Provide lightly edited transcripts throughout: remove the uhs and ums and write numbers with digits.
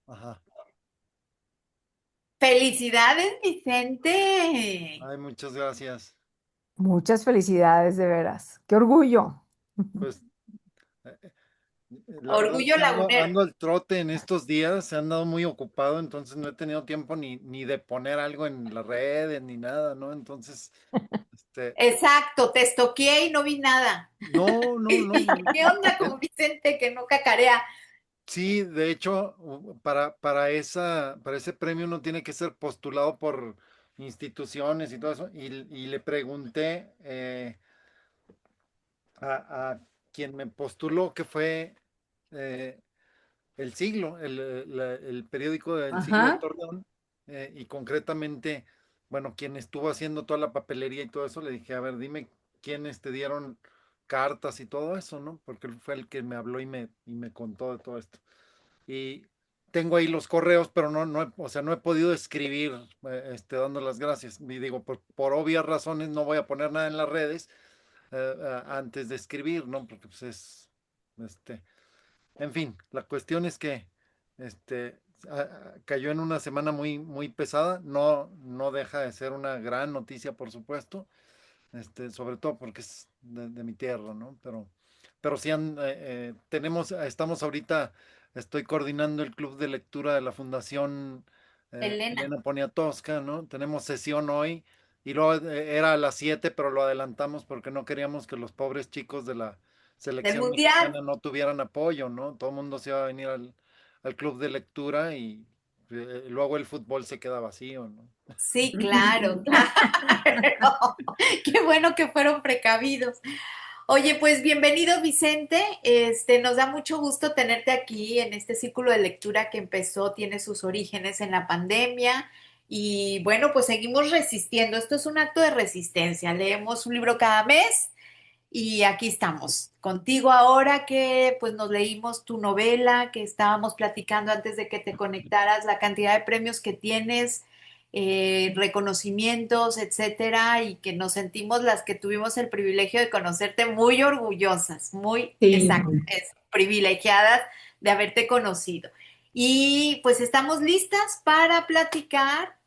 Ajá. Felicidades, Vicente. Ay, muchas gracias. Muchas felicidades, de veras. Qué orgullo. Pues eh, la verdad es Orgullo que lagunero. ando al trote en estos días, se han dado muy ocupado, entonces no he tenido tiempo ni de poner algo en las redes ni nada, ¿no? Entonces, este, Exacto, te estoqueé y no vi nada. no, no, no. ¿Qué onda eh, con Vicente que no cacarea? Sí, de hecho, para ese premio uno tiene que ser postulado por instituciones y todo eso, y le pregunté a quien me postuló, que fue eh, El Siglo, el periódico del Siglo de Ajá. Torreón, y concretamente, bueno, quien estuvo haciendo toda la papelería y todo eso, le dije, a ver, dime quiénes te dieron cartas y todo eso, ¿no? Porque él fue el que me habló y me contó de todo esto. Y tengo ahí los correos, pero o sea, no he podido escribir, dando las gracias. Y digo, por obvias razones no voy a poner nada en las redes antes de escribir, ¿no? Porque pues este, en fin, la cuestión es que este, cayó en una semana muy, muy pesada. No deja de ser una gran noticia, por supuesto, sobre todo porque es de mi tierra, ¿no? Pero sí estamos ahorita, estoy coordinando el club de lectura de la Fundación Elena, Elena Poniatowska, ¿no? Tenemos sesión hoy y luego era a las 7, pero lo adelantamos porque no queríamos que los pobres chicos de la del selección Mundial. mexicana no tuvieran apoyo, ¿no? Todo el mundo se iba a venir al club de lectura y luego el fútbol se queda vacío, ¿no? Sí, claro, claro. Qué bueno que fueron precavidos. Oye, pues bienvenido, Vicente. Nos da mucho gusto tenerte aquí en este círculo de lectura que empezó, tiene sus orígenes en la pandemia. Y bueno, pues seguimos resistiendo. Esto es un acto de resistencia. Leemos un libro cada mes. Y aquí estamos, contigo ahora que pues nos leímos tu novela, que estábamos platicando antes de que te conectaras, la cantidad de premios que tienes, reconocimientos, etcétera, y que nos sentimos las que tuvimos el privilegio de conocerte muy orgullosas, muy Sí. exacto, privilegiadas de haberte conocido. Y pues estamos listas para platicar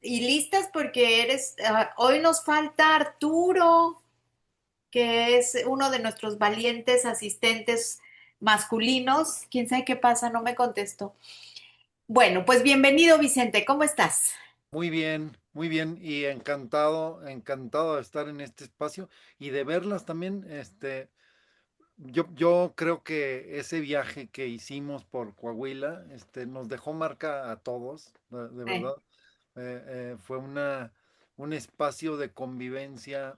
y listas porque hoy nos falta Arturo, que es uno de nuestros valientes asistentes masculinos. ¿Quién sabe qué pasa? No me contestó. Bueno, pues bienvenido, Vicente. ¿Cómo estás? Muy bien, y encantado, encantado de estar en este espacio y de verlas también. Yo creo que ese viaje que hicimos por Coahuila, nos dejó marca a todos, de Eh, verdad. Fue un espacio de convivencia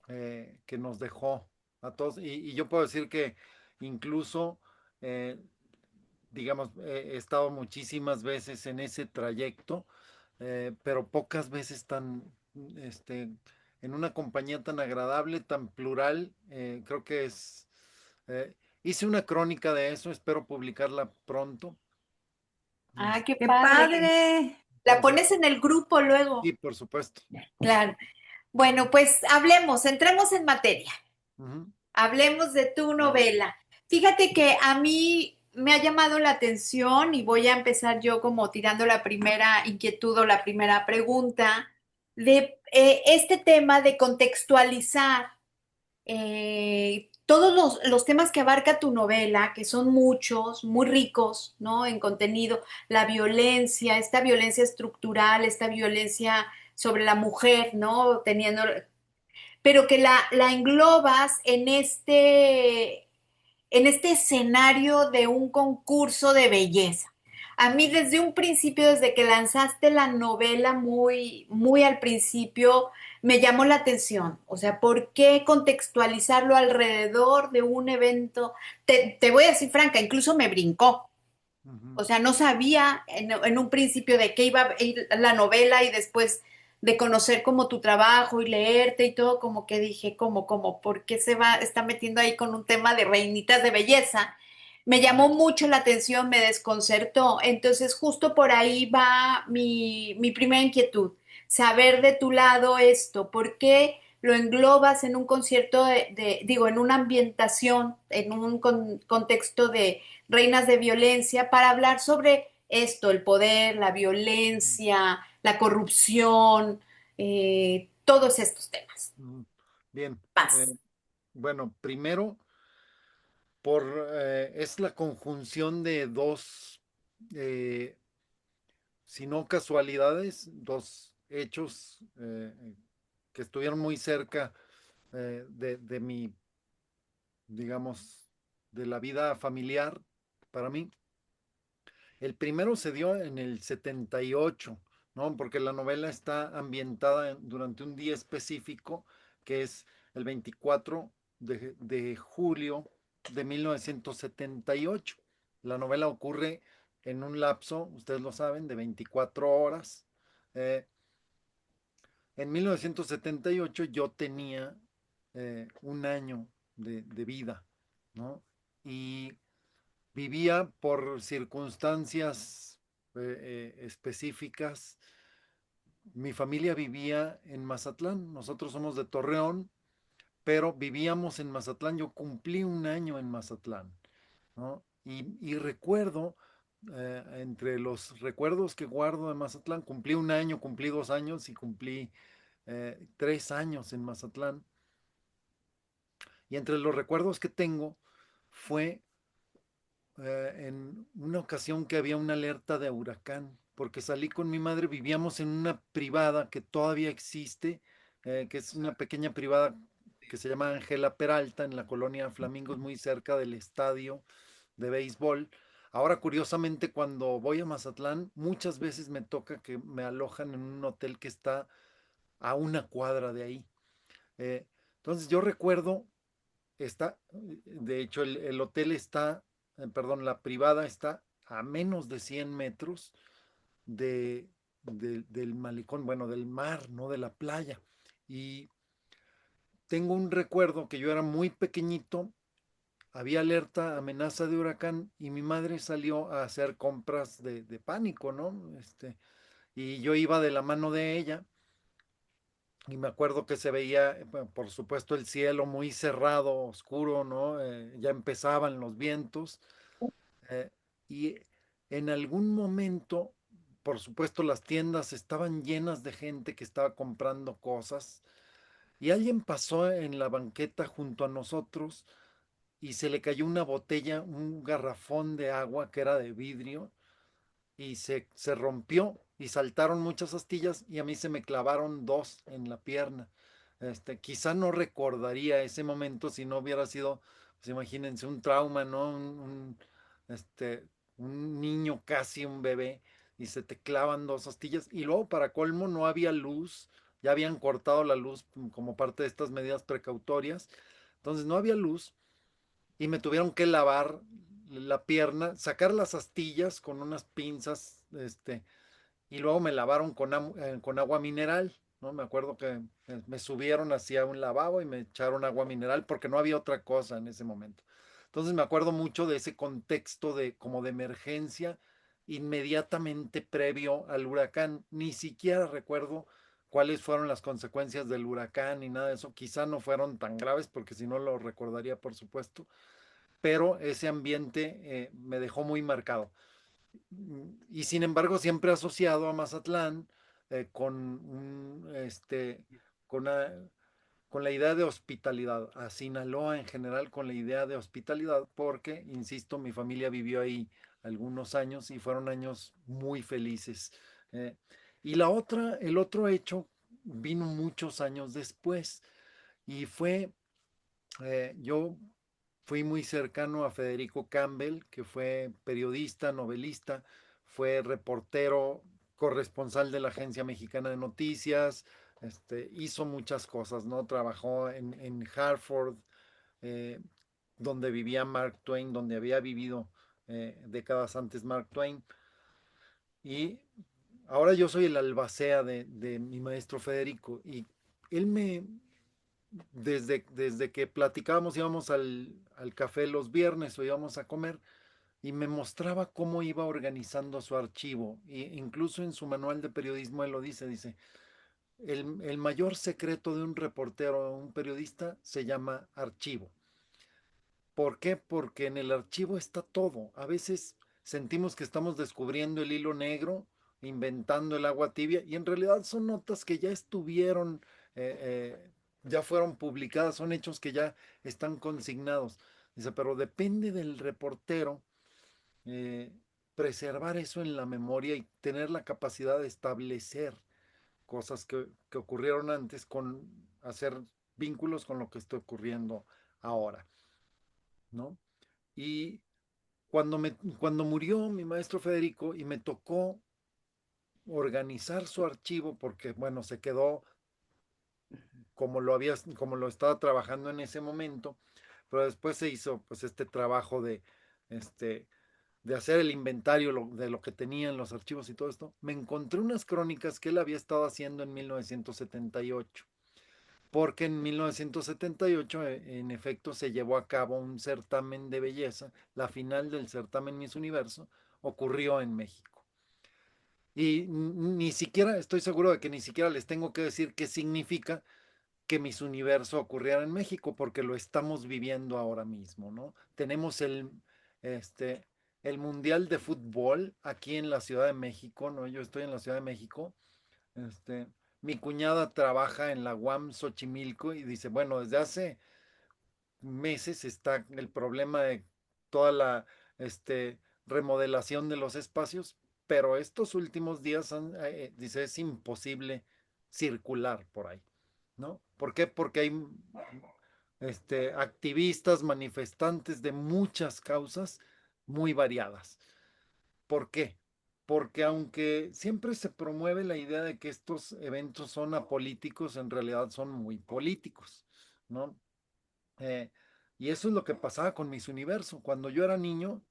que nos dejó a todos, y yo puedo decir que incluso, eh, digamos, he estado muchísimas veces en ese trayecto, pero pocas veces este, en una compañía tan agradable, tan plural. Creo que hice una crónica de eso, espero publicarla pronto. ah, qué ¡Qué padre. padre! La Entonces, pones en el grupo sí, luego. por supuesto. Claro. Bueno, pues hablemos, entremos en materia. Ujú. Hablemos de tu A ver. novela. Fíjate que a mí me ha llamado la atención y voy a empezar yo como tirando la primera inquietud o la primera pregunta de este tema de contextualizar todos los temas que abarca tu novela, que son muchos, muy ricos, ¿no? En contenido, la violencia, esta violencia estructural, esta violencia sobre la mujer, ¿no? Pero que la englobas en este escenario de un concurso de belleza. A mí desde un principio, desde que lanzaste la novela muy, muy al principio, me llamó la atención. O sea, ¿por qué contextualizarlo alrededor de un evento? Te voy a decir franca, incluso me brincó. Ujú. O sea, no sabía en un principio de qué iba a ir la novela y después de conocer como tu trabajo y leerte y todo, como que dije, ¿por qué está metiendo ahí con un tema de reinitas de belleza? Me llamó mucho la atención, me desconcertó. Entonces, justo por ahí va mi primera inquietud, saber de tu lado esto, ¿por qué lo englobas en un concierto digo, en una ambientación, en un contexto de reinas de violencia para hablar sobre esto, el poder, la violencia, la corrupción, todos estos temas. Mm, bien, eh, Paz. bueno, primero es la conjunción de dos, eh, si no casualidades, dos hechos que estuvieron muy cerca de mi, digamos, de la vida familiar para mí. El primero se dio en el 78, ¿no? Porque la novela está ambientada durante un día específico, que es el 24 de julio de 1978. La novela ocurre en un lapso, ustedes lo saben, de 24 horas. Eh, en 1978 yo tenía un año de vida, ¿no? Y vivía por circunstancias específicas. Mi familia vivía en Mazatlán, nosotros somos de Torreón, pero vivíamos en Mazatlán, yo cumplí un año en Mazatlán, ¿no? Y recuerdo, entre los recuerdos que guardo de Mazatlán, cumplí un año, cumplí 2 años y cumplí 3 años en Mazatlán. Y entre los recuerdos que tengo fue en una ocasión que había una alerta de huracán, porque salí con mi madre, vivíamos en una privada que todavía existe, que es una pequeña privada que se llama Ángela Peralta en la colonia Flamingos, muy cerca del estadio de béisbol. Ahora, curiosamente, cuando voy a Mazatlán, muchas veces me toca que me alojan en un hotel que está a una cuadra de ahí. Eh, entonces yo recuerdo de hecho, el hotel está, perdón, la privada está a menos de 100 metros del malecón, bueno, del mar, no de la playa. Y tengo un recuerdo que yo era muy pequeñito, había alerta, amenaza de huracán, y mi madre salió a hacer compras de pánico, ¿no? Y yo iba de la mano de ella. Y me acuerdo que se veía, bueno, por supuesto, el cielo muy cerrado, oscuro, ¿no? Ya empezaban los vientos. eh, y en algún momento, por supuesto, las tiendas estaban llenas de gente que estaba comprando cosas. Y alguien pasó en la banqueta junto a nosotros y se le cayó una botella, un garrafón de agua que era de vidrio y se rompió y saltaron muchas astillas y a mí se me clavaron dos en la pierna. Quizá no recordaría ese momento si no hubiera sido, pues imagínense, un trauma, ¿no? Este, un niño, casi un bebé, y se te clavan dos astillas. Y luego, para colmo, no había luz, ya habían cortado la luz como parte de estas medidas precautorias. Entonces no había luz y me tuvieron que lavar la pierna, sacar las astillas con unas pinzas, y luego me lavaron con agua mineral, ¿no? Me acuerdo que me subieron hacia un lavabo y me echaron agua mineral porque no había otra cosa en ese momento. Entonces me acuerdo mucho de ese contexto de como de emergencia inmediatamente previo al huracán. Ni siquiera recuerdo cuáles fueron las consecuencias del huracán ni nada de eso. Quizá no fueron tan graves porque si no lo recordaría, por supuesto, pero ese ambiente me dejó muy marcado. Y sin embargo, siempre asociado a Mazatlán con, con, con la idea de hospitalidad, a Sinaloa en general con la idea de hospitalidad, porque, insisto, mi familia vivió ahí algunos años y fueron años muy felices. Eh, y el otro hecho vino muchos años después y yo fui muy cercano a Federico Campbell, que fue periodista, novelista, fue reportero, corresponsal de la Agencia Mexicana de Noticias, hizo muchas cosas, ¿no? Trabajó en Hartford, eh, donde vivía Mark Twain, donde había vivido décadas antes Mark Twain. Y ahora yo soy el albacea de mi maestro Federico y él desde que platicábamos, íbamos al café los viernes o íbamos a comer y me mostraba cómo iba organizando su archivo. E incluso en su manual de periodismo él lo dice, el mayor secreto de un reportero o un periodista se llama archivo. ¿Por qué? Porque en el archivo está todo. A veces sentimos que estamos descubriendo el hilo negro, inventando el agua tibia, y en realidad son notas que ya estuvieron, ya fueron publicadas, son hechos que ya están consignados. Dice, pero depende del reportero eh, preservar eso en la memoria y tener la capacidad de establecer cosas que ocurrieron antes con hacer vínculos con lo que está ocurriendo ahora, ¿no? Y cuando murió mi maestro Federico y me tocó organizar su archivo, porque bueno, se quedó como lo estaba trabajando en ese momento, pero después se hizo pues este trabajo este, de hacer el inventario de lo que tenía en los archivos y todo esto, me encontré unas crónicas que él había estado haciendo en 1978, porque en 1978 en efecto se llevó a cabo un certamen de belleza, la final del certamen Miss Universo ocurrió en México. Y ni siquiera, estoy seguro de que ni siquiera les tengo que decir qué significa que Miss Universo ocurriera en México, porque lo estamos viviendo ahora mismo, ¿no? Tenemos este, el Mundial de Fútbol aquí en la Ciudad de México, ¿no? Yo estoy en la Ciudad de México, este, mi cuñada trabaja en la UAM Xochimilco y dice, bueno, desde hace meses está el problema de toda la remodelación de los espacios, pero estos últimos días dice, es imposible circular por ahí, ¿no? ¿Por qué? Porque hay activistas, manifestantes de muchas causas muy variadas. ¿Por qué? Porque aunque siempre se promueve la idea de que estos eventos son apolíticos, en realidad son muy políticos, ¿no? Eh, y eso es lo que pasaba con Miss Universo. Cuando yo era niño,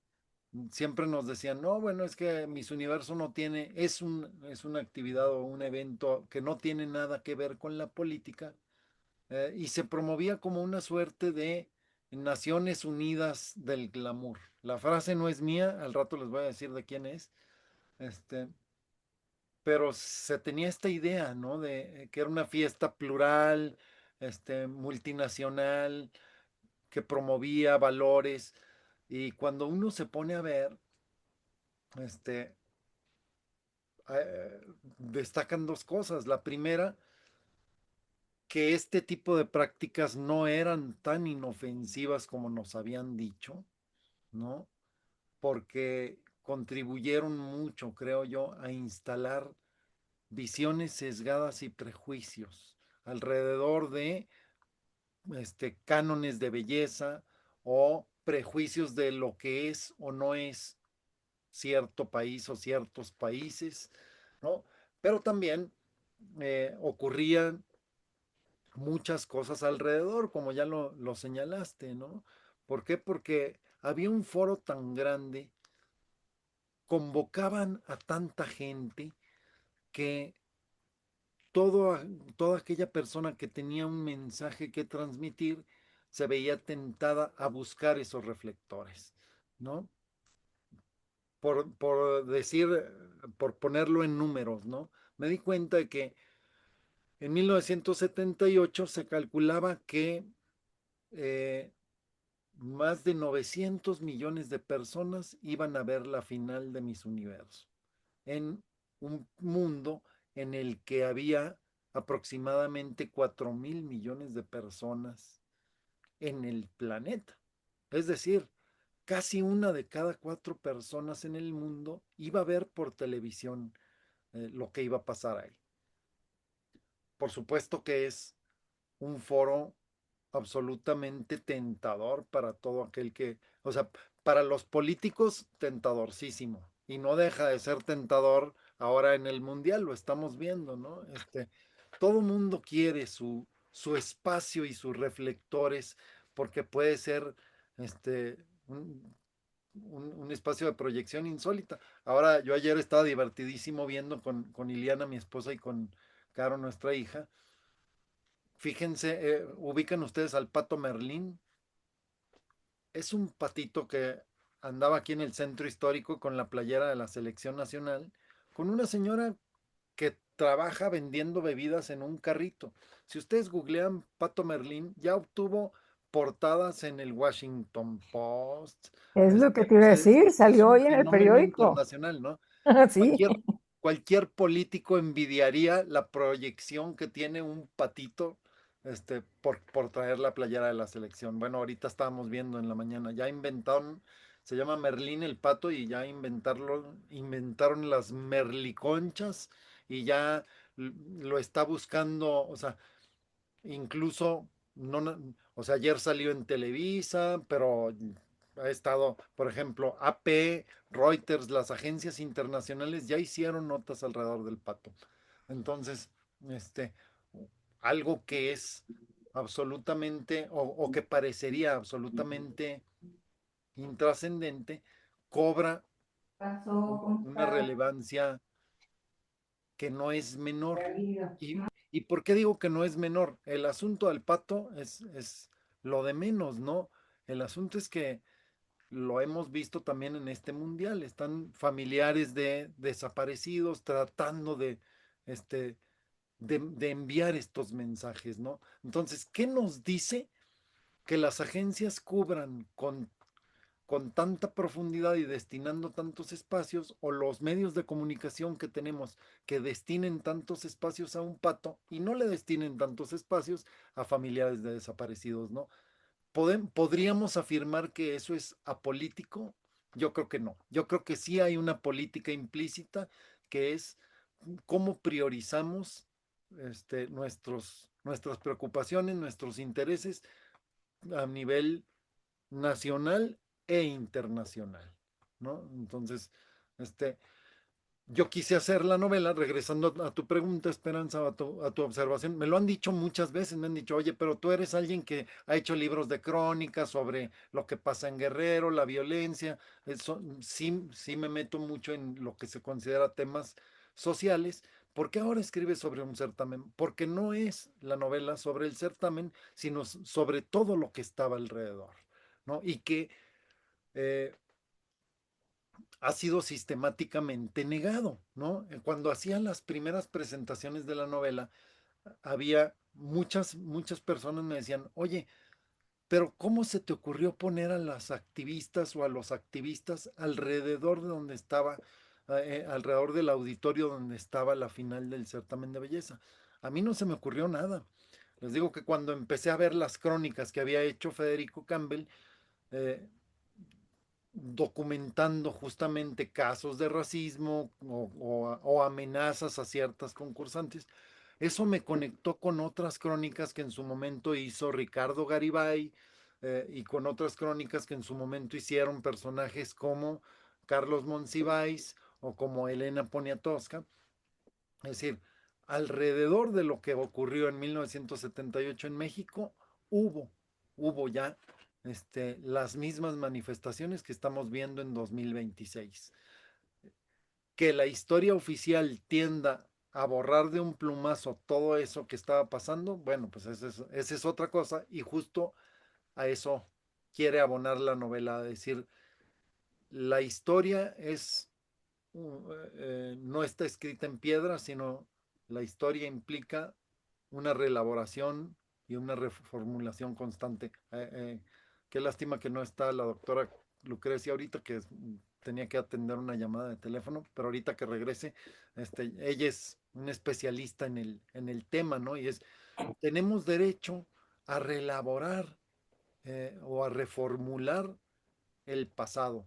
siempre nos decían, no, bueno, es que Miss Universo no tiene, es una actividad o un evento que no tiene nada que ver con la política, y se promovía como una suerte de Naciones Unidas del glamour. La frase no es mía, al rato les voy a decir de quién es, este, pero se tenía esta idea, ¿no? De que era una fiesta plural, multinacional, que promovía valores. Y cuando uno se pone a ver, este, destacan dos cosas. La primera, que este tipo de prácticas no eran tan inofensivas como nos habían dicho, ¿no? Porque contribuyeron mucho, creo yo, a instalar visiones sesgadas y prejuicios alrededor de cánones de belleza o prejuicios de lo que es o no es cierto país o ciertos países, ¿no? Pero también ocurrían muchas cosas alrededor, como ya lo señalaste, ¿no? ¿Por qué? Porque había un foro tan grande, convocaban a tanta gente que todo, toda aquella persona que tenía un mensaje que transmitir se veía tentada a buscar esos reflectores, ¿no? Por decir, por ponerlo en números, ¿no? Me di cuenta de que en 1978 se calculaba que eh, más de 900 millones de personas iban a ver la final de Miss Universo, en un mundo en el que había aproximadamente 4.000 millones de personas en el planeta. Es decir, casi una de cada cuatro personas en el mundo iba a ver por televisión lo que iba a pasar ahí. Por supuesto que es un foro absolutamente tentador para todo aquel que, o sea, para los políticos, tentadorcísimo. Y no deja de ser tentador ahora en el mundial, lo estamos viendo, ¿no? Todo mundo quiere su espacio y sus reflectores, porque puede ser este, un espacio de proyección insólita. Ahora, yo ayer estaba divertidísimo viendo con Iliana, mi esposa, y con Caro, nuestra hija. Fíjense, ubican ustedes al pato Merlín. Es un patito que andaba aquí en el centro histórico con la playera de la selección nacional, con una señora que trabaja vendiendo bebidas en un carrito. Si ustedes googlean Pato Merlín, ya obtuvo portadas en el Washington Post. Es lo que te iba a decir, Es salió un hoy en el fenómeno periódico. internacional, ¿no? Sí, Cualquier político envidiaría la proyección que tiene un patito, por traer la playera de la selección. Bueno, ahorita estábamos viendo en la mañana, ya inventaron, se llama Merlín el pato y ya inventaron las merliconchas y ya lo está buscando, o sea, incluso, no, o sea, ayer salió en Televisa, pero ha estado, por ejemplo, AP, Reuters, las agencias internacionales ya hicieron notas alrededor del pato. Entonces, este, algo que es absolutamente, o que parecería absolutamente intrascendente, cobra una relevancia que no es menor. ¿Y por qué digo que no es menor? El asunto del pato es lo de menos, ¿no? El asunto es que lo hemos visto también en este mundial. Están familiares de desaparecidos tratando este, de enviar estos mensajes, ¿no? Entonces, ¿qué nos dice que las agencias cubran con tanta profundidad y destinando tantos espacios, o los medios de comunicación que tenemos que destinen tantos espacios a un pato y no le destinen tantos espacios a familiares de desaparecidos, ¿no? ¿Podríamos afirmar que eso es apolítico? Yo creo que no. Yo creo que sí hay una política implícita que es cómo priorizamos nuestras preocupaciones, nuestros intereses a nivel nacional e internacional, ¿no? Entonces, este, yo quise hacer la novela, regresando a tu pregunta, Esperanza, a tu observación. Me lo han dicho muchas veces, me han dicho, oye, pero tú eres alguien que ha hecho libros de crónicas sobre lo que pasa en Guerrero, la violencia. Eso, sí, sí me meto mucho en lo que se considera temas sociales. ¿Por qué ahora escribes sobre un certamen? Porque no es la novela sobre el certamen, sino sobre todo lo que estaba alrededor, ¿no? Y que eh, ha sido sistemáticamente negado, ¿no? Cuando hacían las primeras presentaciones de la novela, había muchas personas me decían, oye, pero ¿cómo se te ocurrió poner a las activistas o a los activistas alrededor de donde estaba, alrededor del auditorio donde estaba la final del certamen de belleza? A mí no se me ocurrió nada. Les digo que cuando empecé a ver las crónicas que había hecho Federico Campbell, eh, documentando justamente casos de racismo o amenazas a ciertas concursantes. Eso me conectó con otras crónicas que en su momento hizo Ricardo Garibay, y con otras crónicas que en su momento hicieron personajes como Carlos Monsiváis o como Elena Poniatowska. Es decir, alrededor de lo que ocurrió en 1978 en México, hubo, hubo ya las mismas manifestaciones que estamos viendo en 2026. Que la historia oficial tienda a borrar de un plumazo todo eso que estaba pasando, bueno, pues esa es otra cosa, y justo a eso quiere abonar la novela, a decir, la historia no está escrita en piedra, sino la historia implica una reelaboración y una reformulación constante. Qué lástima que no está la doctora Lucrecia ahorita, que tenía que atender una llamada de teléfono, pero ahorita que regrese, ella es una especialista en el tema, ¿no? Y tenemos derecho a reelaborar, o a reformular el pasado.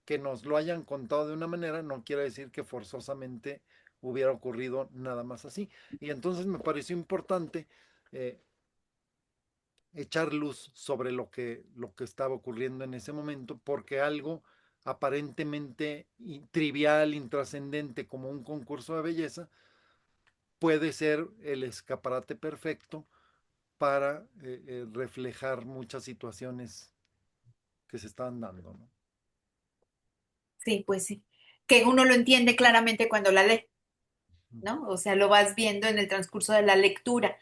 Que nos lo hayan contado de una manera no quiere decir que forzosamente hubiera ocurrido nada más así. Y entonces me pareció importante, eh, echar luz sobre lo que estaba ocurriendo en ese momento, porque algo aparentemente trivial, intrascendente, como un concurso de belleza, puede ser el escaparate perfecto para reflejar muchas situaciones que se estaban dando, ¿no? sí, pues sí. Que uno lo entiende claramente cuando la lee, ¿no? O sea, lo vas viendo en el transcurso de la lectura.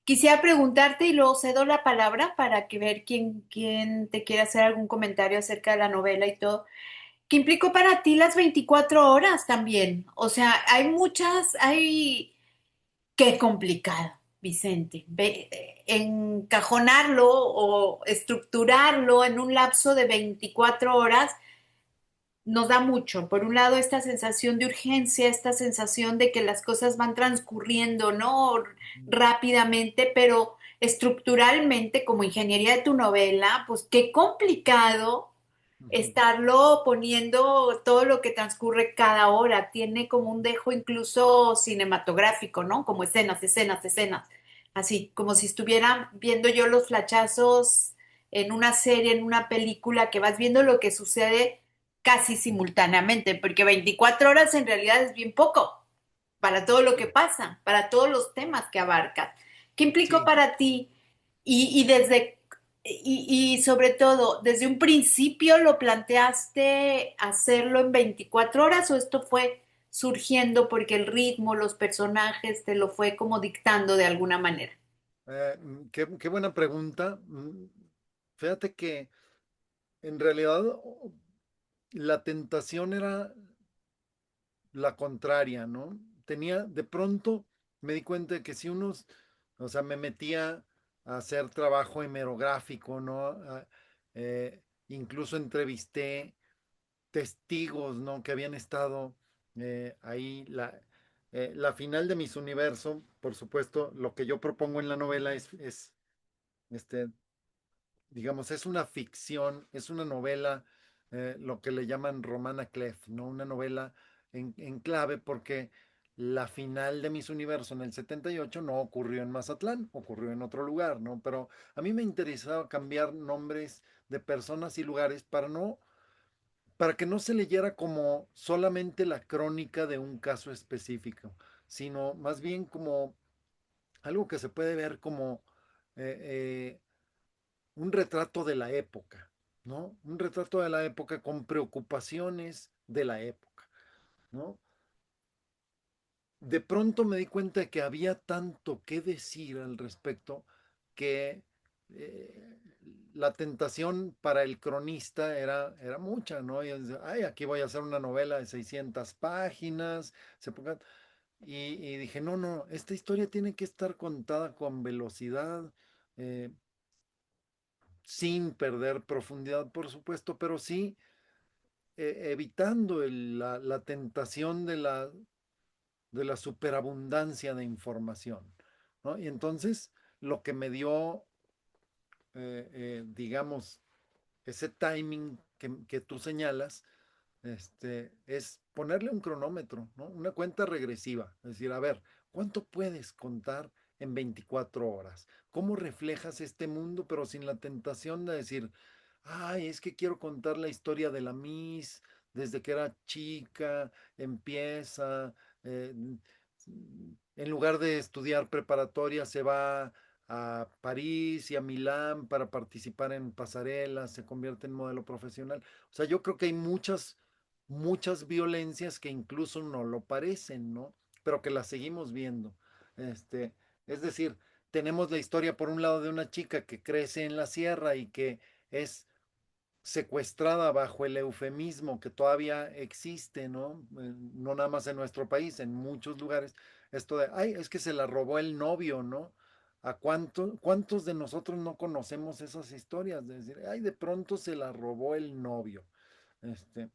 Quisiera preguntarte y luego cedo la palabra para que ver quién te quiere hacer algún comentario acerca de la novela y todo. ¿Qué implicó para ti las 24 horas también? O sea, hay muchas, qué complicado. Vicente, encajonarlo o estructurarlo en un lapso de 24 horas nos da mucho. Por un lado, esta sensación de urgencia, esta sensación de que las cosas van transcurriendo, ¿no? Rápidamente, pero estructuralmente, como ingeniería de tu novela, pues qué complicado Ujú. estarlo poniendo todo lo que transcurre cada hora. Tiene como un dejo incluso cinematográfico, ¿no? Como escenas, escenas, escenas. Así, como si estuviera viendo yo los flachazos en una serie, en una película, que vas viendo lo que sucede casi simultáneamente, porque 24 horas en realidad es bien poco para todo lo que Sí, pasa, para todos los temas que abarcas. ¿Qué implicó sí. para ti? Y sobre todo, ¿desde un principio lo planteaste hacerlo en 24 horas o esto fue surgiendo porque el ritmo, los personajes te lo fue como dictando de alguna manera? Qué buena pregunta. Fíjate que en realidad la tentación era la contraria, ¿no? De pronto me di cuenta de que si unos, o sea, me metía a hacer trabajo hemerográfico, ¿no? Incluso entrevisté testigos, ¿no? Que habían estado ahí. La final de Miss Universo, por supuesto, lo que yo propongo en la novela es este, digamos, es una ficción, es una novela, lo que le llaman Romana Clef, ¿no? Una novela en clave porque la final de Miss Universo en el 78 no ocurrió en Mazatlán, ocurrió en otro lugar, ¿no? Pero a mí me interesaba cambiar nombres de personas y lugares para que no se leyera como solamente la crónica de un caso específico, sino más bien como algo que se puede ver como eh, un retrato de la época, ¿no? Un retrato de la época con preocupaciones de la época, ¿no? De pronto me di cuenta de que había tanto que decir al respecto que eh, la tentación para el cronista era mucha, ¿no? Y decía, ay, aquí voy a hacer una novela de 600 páginas. Y dije, no, no, esta historia tiene que estar contada con velocidad, eh, sin perder profundidad, por supuesto, pero sí evitando la tentación de la superabundancia de información, ¿no? Y entonces lo que me dio, digamos, ese timing que tú señalas, es ponerle un cronómetro, ¿no? Una cuenta regresiva. Es decir, a ver, ¿cuánto puedes contar en 24 horas? ¿Cómo reflejas este mundo, pero sin la tentación de decir, ay, es que quiero contar la historia de la Miss desde que era chica, empieza, eh, en lugar de estudiar preparatoria, se va a París y a Milán para participar en pasarelas, se convierte en modelo profesional. O sea, yo creo que hay muchas violencias que incluso no lo parecen, ¿no? Pero que las seguimos viendo. Este, es decir, tenemos la historia por un lado de una chica que crece en la sierra y que es secuestrada bajo el eufemismo que todavía existe, ¿no? No nada más en nuestro país, en muchos lugares, esto de, ay, es que se la robó el novio, ¿no? ¿Cuántos de nosotros no conocemos esas historias? De decir, ay, de pronto se la robó el novio. Este,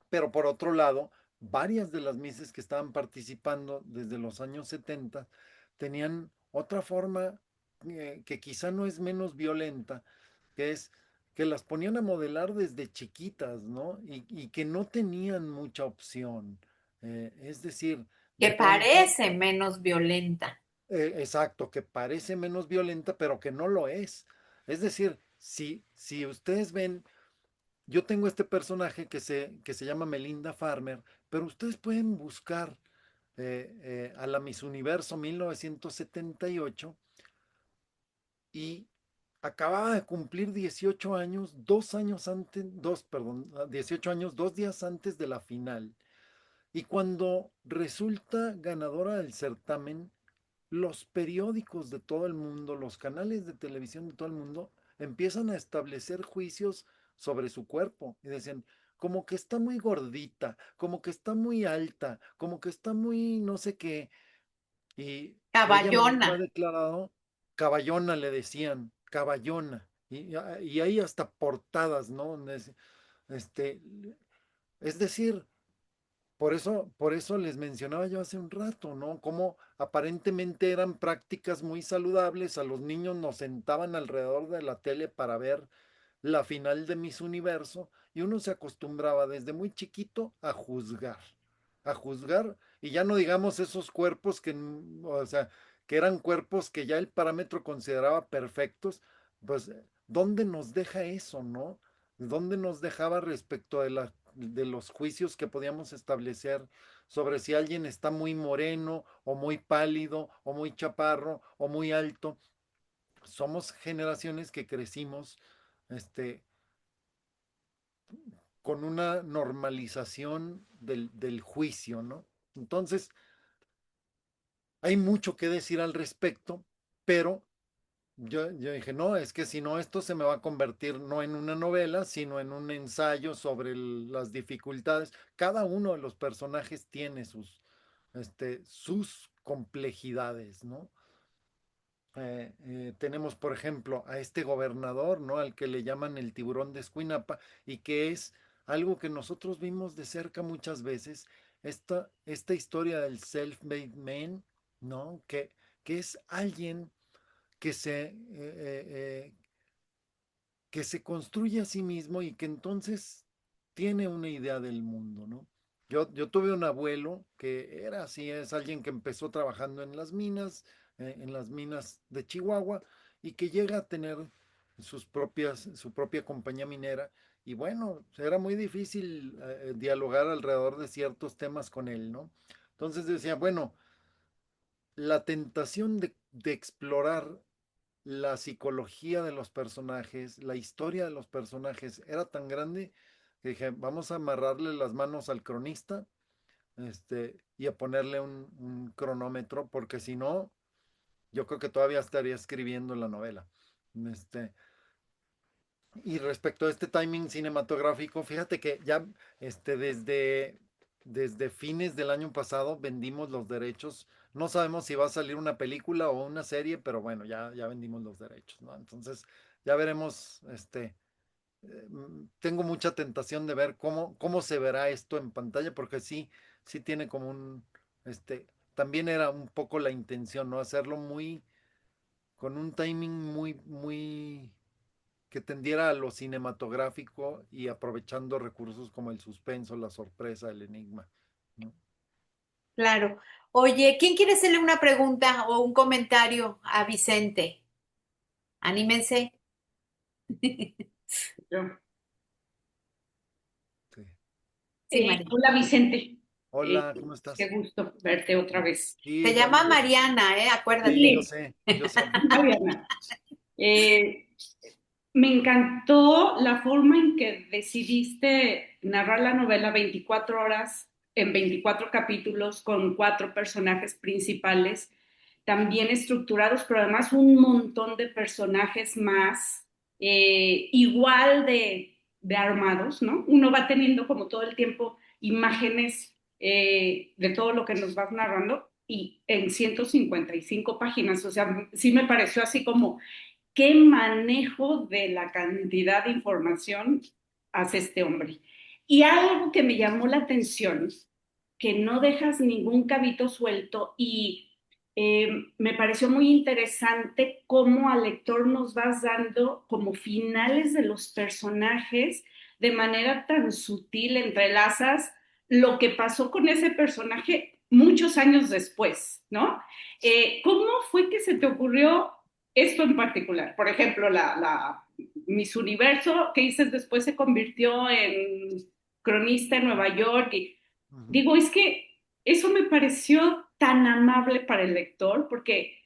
pero por otro lado, varias de las mises que estaban participando desde los años 70 tenían otra forma que quizá no es menos violenta, que es que las ponían a modelar desde chiquitas, ¿no? Y que no tenían mucha opción. Es decir, Que de pronto, parece menos violenta. exacto, que parece menos violenta, pero que no lo es. Es decir, si ustedes ven, yo tengo este personaje que se llama Melinda Farmer, pero ustedes pueden buscar a la Miss Universo 1978 y acababa de cumplir 18 años, 2 años antes, perdón, 18 años, 2 días antes de la final. Y cuando resulta ganadora del certamen, los periódicos de todo el mundo, los canales de televisión de todo el mundo, empiezan a establecer juicios sobre su cuerpo y dicen, como que está muy gordita, como que está muy alta, como que está muy no sé qué. Y ella Caballona. misma ha declarado, Caballona le decían, Caballona. Y hay hasta portadas, ¿no? Este, es decir, por eso les mencionaba yo hace un rato, ¿no? Cómo aparentemente eran prácticas muy saludables. A los niños nos sentaban alrededor de la tele para ver la final de Miss Universo y uno se acostumbraba desde muy chiquito a juzgar y ya no digamos esos cuerpos que, o sea, que eran cuerpos que ya el parámetro consideraba perfectos, pues, ¿dónde nos deja eso, no? ¿Dónde nos dejaba respecto de los juicios que podíamos establecer sobre si alguien está muy moreno o muy pálido o muy chaparro o muy alto? Somos generaciones que crecimos este, con una normalización del juicio, ¿no? Entonces, hay mucho que decir al respecto, pero yo dije, no, es que si no, esto se me va a convertir no en una novela, sino en un ensayo sobre las dificultades. Cada uno de los personajes tiene sus complejidades, ¿no? Tenemos, por ejemplo, a este gobernador, ¿no? Al que le llaman el tiburón de Escuinapa, y que es algo que nosotros vimos de cerca muchas veces, esta historia del self-made man, ¿no? Que es alguien que que se construye a sí mismo y que entonces tiene una idea del mundo, ¿no? Yo tuve un abuelo que era así, es alguien que empezó trabajando en las minas de Chihuahua, y que llega a tener su propia compañía minera. Y bueno, era muy difícil dialogar alrededor de ciertos temas con él, ¿no? Entonces decía, bueno, la tentación de explorar la psicología de los personajes, la historia de los personajes era tan grande que dije, vamos a amarrarle las manos al cronista, y a ponerle un cronómetro, porque si no, yo creo que todavía estaría escribiendo la novela. Este, y respecto a este timing cinematográfico, fíjate que ya desde fines del año pasado vendimos los derechos. No sabemos si va a salir una película o una serie, pero bueno, ya vendimos los derechos, ¿no? Entonces, ya veremos, tengo mucha tentación de ver cómo se verá esto en pantalla, porque sí tiene como también era un poco la intención, ¿no? Hacerlo con un timing muy que tendiera a lo cinematográfico y aprovechando recursos como el suspenso, la sorpresa, el enigma, ¿no? Claro. Oye, ¿quién quiere hacerle una pregunta o un comentario a Vicente? Anímense. Yo. Sí. Sí, María. Hola Vicente. Eh, Hola, ¿cómo Qué estás? gusto verte otra vez. Sí, Se llama igualmente. Mariana, Sí, acuérdate. yo sé. Mariana, eh, me encantó la forma en que decidiste narrar la novela 24 horas en 24 capítulos con 4 personajes principales, también estructurados, pero además un montón de personajes más, igual de armados, ¿no? Uno va teniendo como todo el tiempo imágenes de todo lo que nos vas narrando y en 155 páginas, o sea, sí me pareció así como qué manejo de la cantidad de información hace este hombre. Y algo que me llamó la atención, que no dejas ningún cabito suelto y me pareció muy interesante cómo al lector nos vas dando como finales de los personajes de manera tan sutil, entrelazas lo que pasó con ese personaje muchos años después, ¿no? ¿Cómo fue que se te ocurrió esto en particular? Por ejemplo, la Miss Universo, que dices después se convirtió en cronista en Nueva York. Y Ujú. digo, es que eso me pareció tan amable para el lector porque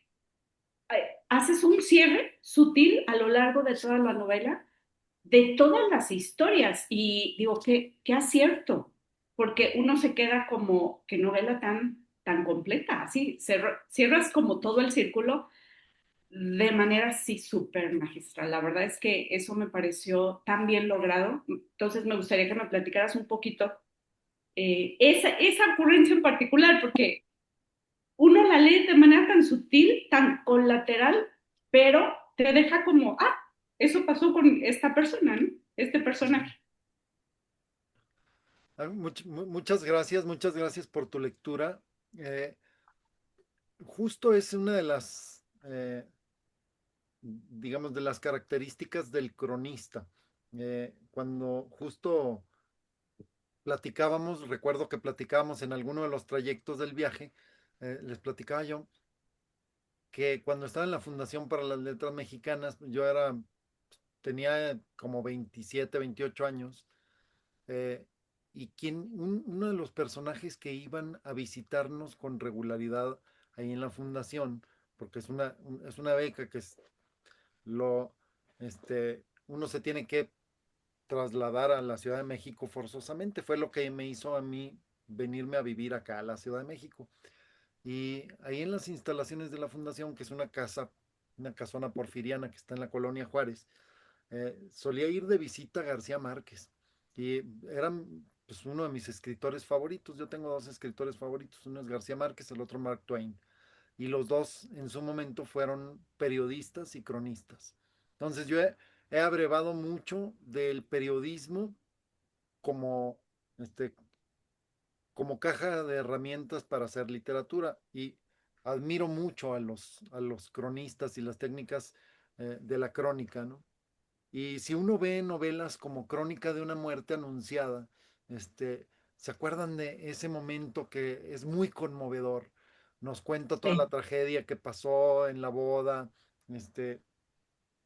haces un cierre sutil a lo largo de toda la novela, de todas las historias. Y digo, qué acierto, porque uno se queda como, qué novela tan completa, así, cierras como todo el círculo de manera así súper magistral. La verdad es que eso me pareció tan bien logrado. Entonces me gustaría que me platicaras un poquito esa ocurrencia en particular, porque uno la lee de manera tan sutil, tan colateral, pero te deja como, ah, eso pasó con esta persona, ¿no? Este personaje. Muchas gracias por tu lectura. Eh, Justo es una de las, digamos, de las características del cronista. Cuando justo platicábamos, recuerdo que platicábamos en alguno de los trayectos del viaje, les platicaba yo que cuando estaba en la Fundación para las Letras Mexicanas, tenía como 27, 28 años, eh, y uno de los personajes que iban a visitarnos con regularidad ahí en la fundación, porque es una beca que lo, uno se tiene que trasladar a la Ciudad de México forzosamente, fue lo que me hizo a mí venirme a vivir acá a la Ciudad de México. Y ahí en las instalaciones de la fundación, que es una casa, una casona porfiriana que está en la colonia Juárez, solía ir de visita a García Márquez. Y era pues, uno de mis escritores favoritos. Yo tengo dos escritores favoritos. Uno es García Márquez, el otro Mark Twain. Y los dos en su momento fueron periodistas y cronistas. Entonces he abrevado mucho del periodismo como, este, como caja de herramientas para hacer literatura y admiro mucho a los cronistas y las técnicas de la crónica, ¿no? Y si uno ve novelas como Crónica de una muerte anunciada, ¿se acuerdan de ese momento que es muy conmovedor? Nos cuenta toda la Sí. tragedia que pasó en la boda, este,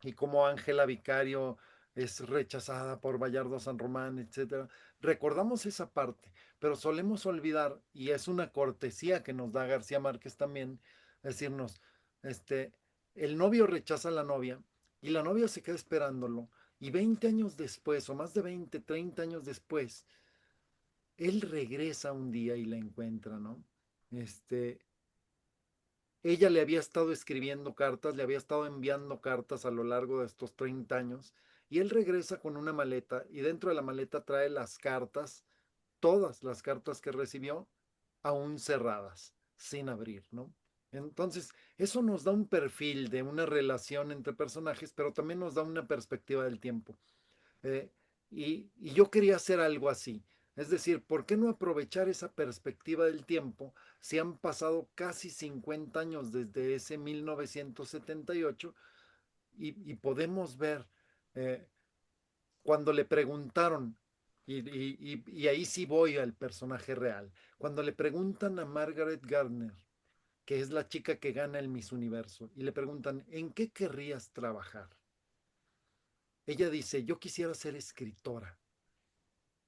y cómo Ángela Vicario es rechazada por Bayardo San Román, etcétera. Recordamos esa parte, pero solemos olvidar, y es una cortesía que nos da García Márquez también, decirnos, este, el novio rechaza a la novia y la novia se queda esperándolo, y 20 años después, o más de 20, 30 años después, él regresa un día y la encuentra, ¿no? Este, Ella le había estado escribiendo cartas, le había estado enviando cartas a lo largo de estos 30 años, y él regresa con una maleta y dentro de la maleta trae las cartas, todas las cartas que recibió, aún cerradas, sin abrir, ¿no? Entonces, eso nos da un perfil de una relación entre personajes, pero también nos da una perspectiva del tiempo. Eh, y yo quería hacer algo así. Es decir, ¿por qué no aprovechar esa perspectiva del tiempo si han pasado casi 50 años desde ese 1978 y podemos ver eh, cuando le preguntaron, y ahí sí voy al personaje real, cuando le preguntan a Margaret Gardner, que es la chica que gana el Miss Universo, y le preguntan, ¿en qué querrías trabajar? Ella dice, yo quisiera ser escritora.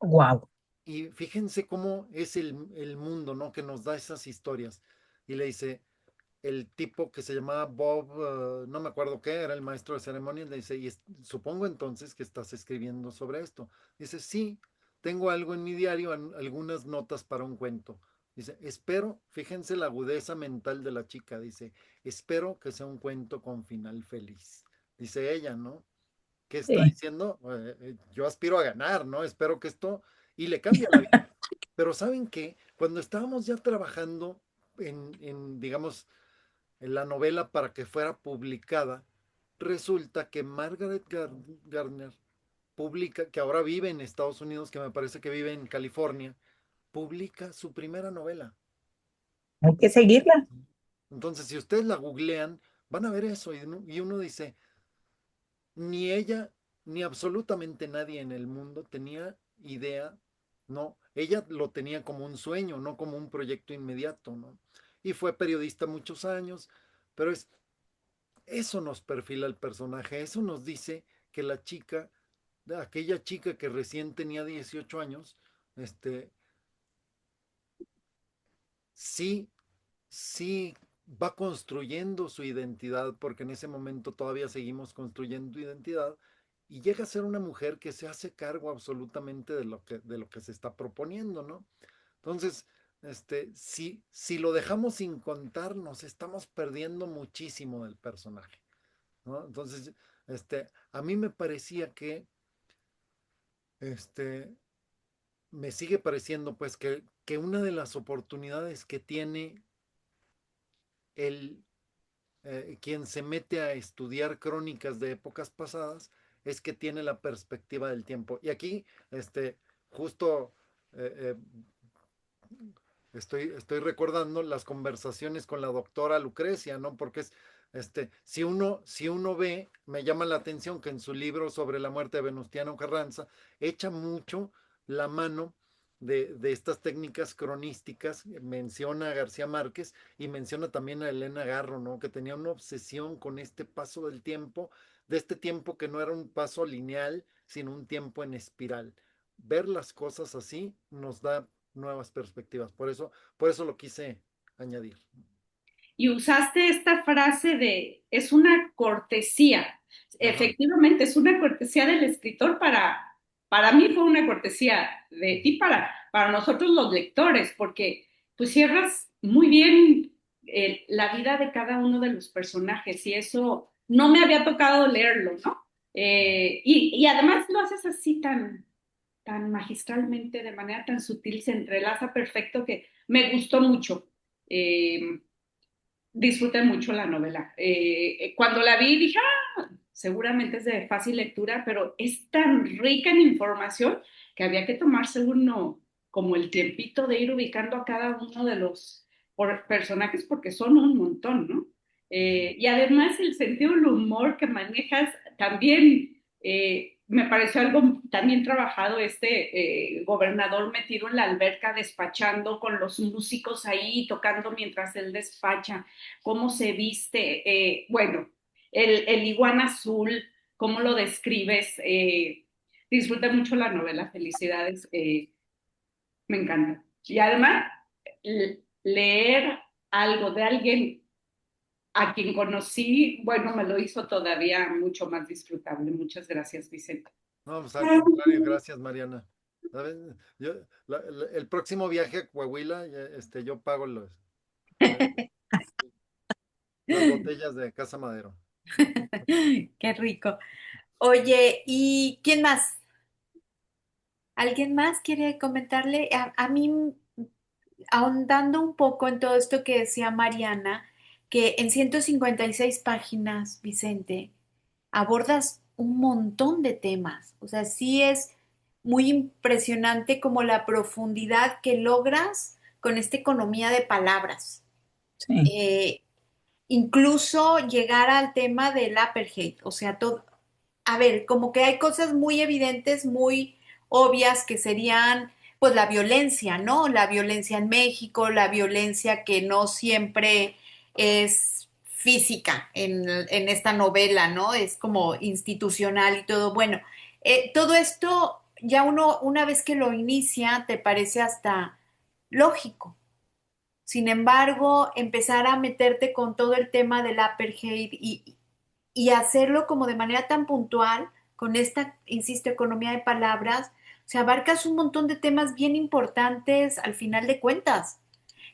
Wow. Y fíjense cómo es el mundo, ¿no? Que nos da esas historias. Y le dice, el tipo que se llamaba Bob, no me acuerdo qué, era el maestro de ceremonias, le dice, supongo entonces que estás escribiendo sobre esto. Dice, sí, tengo algo en mi diario, algunas notas para un cuento. Dice, espero, fíjense la agudeza mental de la chica, dice, espero que sea un cuento con final feliz. Dice ella, ¿no? ¿Qué está Sí. diciendo? Yo aspiro a ganar, ¿no? Espero que esto, y le cambia la vida. Pero ¿saben qué? Cuando estábamos ya trabajando digamos, en la novela para que fuera publicada, resulta que Margaret Gardner publica, que ahora vive en Estados Unidos, que me parece que vive en California, publica su primera novela. Hay que seguirla. Entonces, si ustedes la googlean, van a ver eso y uno dice, ni ella ni absolutamente nadie en el mundo tenía idea, no, ella lo tenía como un sueño, no como un proyecto inmediato, ¿no? Y fue periodista muchos años, pero eso nos perfila el personaje, eso nos dice que la chica, aquella chica que recién tenía 18 años, este, sí, sí va construyendo su identidad, porque en ese momento todavía seguimos construyendo identidad, y llega a ser una mujer que se hace cargo absolutamente de lo que se está proponiendo, ¿no? Entonces, si lo dejamos sin contar, nos estamos perdiendo muchísimo del personaje, ¿no? Entonces, a mí me parecía que, este, me sigue pareciendo, pues, que una de las oportunidades que tiene el, quien se mete a estudiar crónicas de épocas pasadas es que tiene la perspectiva del tiempo. Y aquí, justo estoy recordando las conversaciones con la doctora Lucrecia, ¿no? Porque si uno ve, me llama la atención que en su libro sobre la muerte de Venustiano Carranza, echa mucho la mano de estas técnicas cronísticas, menciona a García Márquez y menciona también a Elena Garro, ¿no? Que tenía una obsesión con este paso del tiempo, de este tiempo que no era un paso lineal, sino un tiempo en espiral. Ver las cosas así nos da nuevas perspectivas. Por eso lo quise añadir. Y usaste esta frase de, es una cortesía. Ajá. Efectivamente, es una cortesía del escritor para mí fue una cortesía de ti para nosotros los lectores, porque pues cierras muy bien la vida de cada uno de los personajes y eso no me había tocado leerlo, ¿no? Y además lo haces así tan magistralmente, de manera tan sutil, se entrelaza perfecto que me gustó mucho. Eh, Disfruté mucho la novela. Cuando la vi dije, seguramente es de fácil lectura, pero es tan rica en información que había que tomarse uno como el tiempito de ir ubicando a cada uno de los personajes porque son un montón, ¿no? Y además el sentido del humor que manejas también me pareció algo también trabajado, gobernador metido en la alberca despachando con los músicos ahí tocando mientras él despacha, cómo se viste, bueno, el iguana azul, cómo lo describes. Disfruté mucho la novela, felicidades, me encanta. Y además, leer algo de alguien a quien conocí, bueno, me lo hizo todavía mucho más disfrutable. Muchas gracias, Vicente. No, pues al contrario, gracias, Mariana. ¿Sabes? El próximo viaje a Coahuila, yo pago eh, las botellas de Casa Madero. Qué rico. Oye, ¿y quién más? ¿Alguien más quiere comentarle? A mí, ahondando un poco en todo esto que decía Mariana, que en 156 páginas, Vicente, abordas un montón de temas. O sea, sí es muy impresionante como la profundidad que logras con esta economía de palabras. Sí. Eh, Incluso llegar al tema del apartheid. O sea, todo, a ver, como que hay cosas muy evidentes, muy obvias que serían, pues, la violencia, ¿no? La violencia en México, la violencia que no siempre es física en esta novela, ¿no? Es como institucional y todo. Bueno, todo esto ya uno, una vez que lo inicia, te parece hasta lógico. Sin embargo, empezar a meterte con todo el tema del apartheid y hacerlo como de manera tan puntual, con esta, insisto, economía de palabras, o sea, abarcas un montón de temas bien importantes al final de cuentas.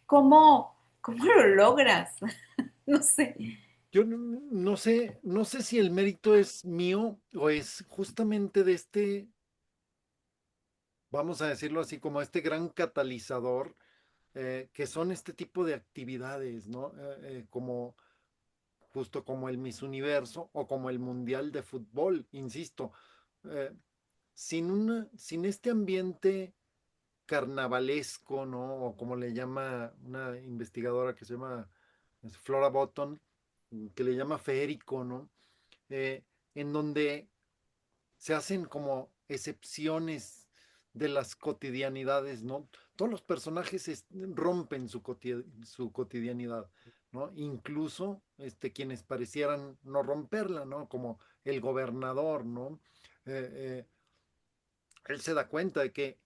¿Cómo lo logras? No sé. Yo no sé si el mérito es mío o es justamente de vamos a decirlo así, como este gran catalizador, que son este tipo de actividades, ¿no? Justo como el Miss Universo o como el Mundial de Fútbol, insisto, eh, sin este ambiente carnavalesco, ¿no? O como le llama una investigadora que se llama Flora Botton, que le llama feérico, ¿no? Eh, en donde se hacen como excepciones de las cotidianidades, ¿no? Todos los personajes rompen su cotidianidad, ¿no? Incluso quienes parecieran no romperla, ¿no? Como el gobernador, ¿no? Eh, Él se da cuenta de que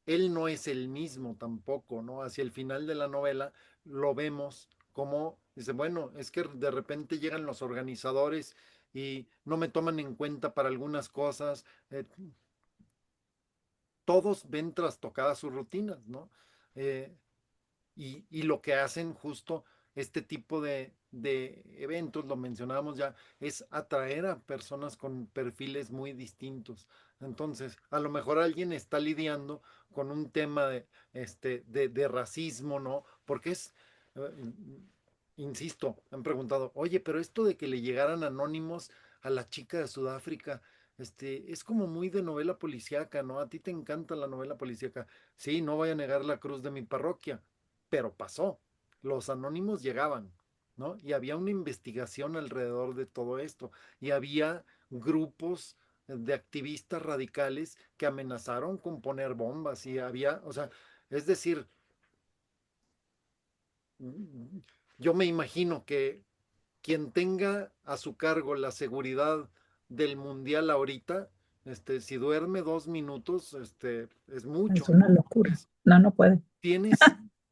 él no es el mismo tampoco, ¿no? Hacia el final de la novela lo vemos como, dice, bueno, es que de repente llegan los organizadores y no me toman en cuenta para algunas cosas. Todos ven trastocadas sus rutinas, ¿no? Eh, y lo que hacen justo este tipo de eventos, lo mencionábamos ya, es atraer a personas con perfiles muy distintos. Entonces, a lo mejor alguien está lidiando con un tema de racismo, ¿no? Porque insisto, han preguntado, oye, pero esto de que le llegaran anónimos a la chica de Sudáfrica, es como muy de novela policíaca, ¿no? A ti te encanta la novela policíaca. Sí, no voy a negar la cruz de mi parroquia, pero pasó. Los anónimos llegaban, ¿no? Y había una investigación alrededor de todo esto. Y había grupos de activistas radicales que amenazaron con poner bombas y había, o sea, es decir, yo me imagino que quien tenga a su cargo la seguridad del mundial ahorita, si duerme 2 minutos, es Es mucho, una ¿no? locura. No, no puede. Tienes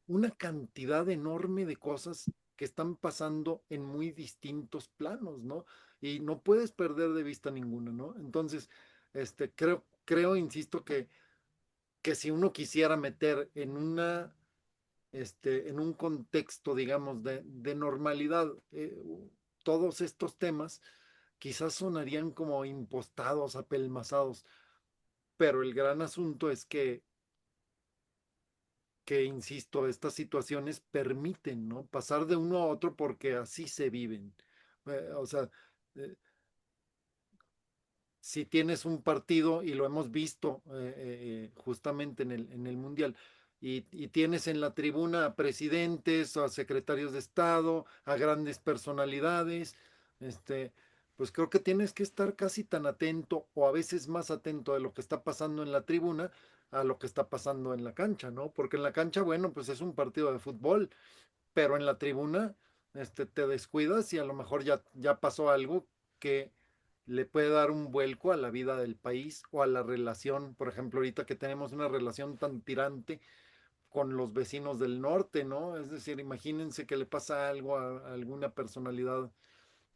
una cantidad enorme de cosas que están pasando en muy distintos planos, ¿no? Y no puedes perder de vista ninguna, ¿no? Entonces, insisto, que si uno quisiera meter en un contexto, digamos, de normalidad, todos estos temas quizás sonarían como impostados, apelmazados, pero el gran asunto es insisto, estas situaciones permiten, ¿no? Pasar de uno a otro porque así se viven. O sea, eh, si tienes un partido, y lo hemos visto justamente en el Mundial, y tienes en la tribuna a presidentes, a secretarios de Estado, a grandes personalidades, este, pues creo que tienes que estar casi tan atento o a veces más atento de lo que está pasando en la tribuna a lo que está pasando en la cancha, ¿no? Porque en la cancha, bueno, pues es un partido de fútbol, pero en la tribuna te descuidas y a lo mejor ya pasó algo que le puede dar un vuelco a la vida del país o a la relación, por ejemplo, ahorita que tenemos una relación tan tirante con los vecinos del norte, ¿no? Es decir, imagínense que le pasa algo a alguna personalidad,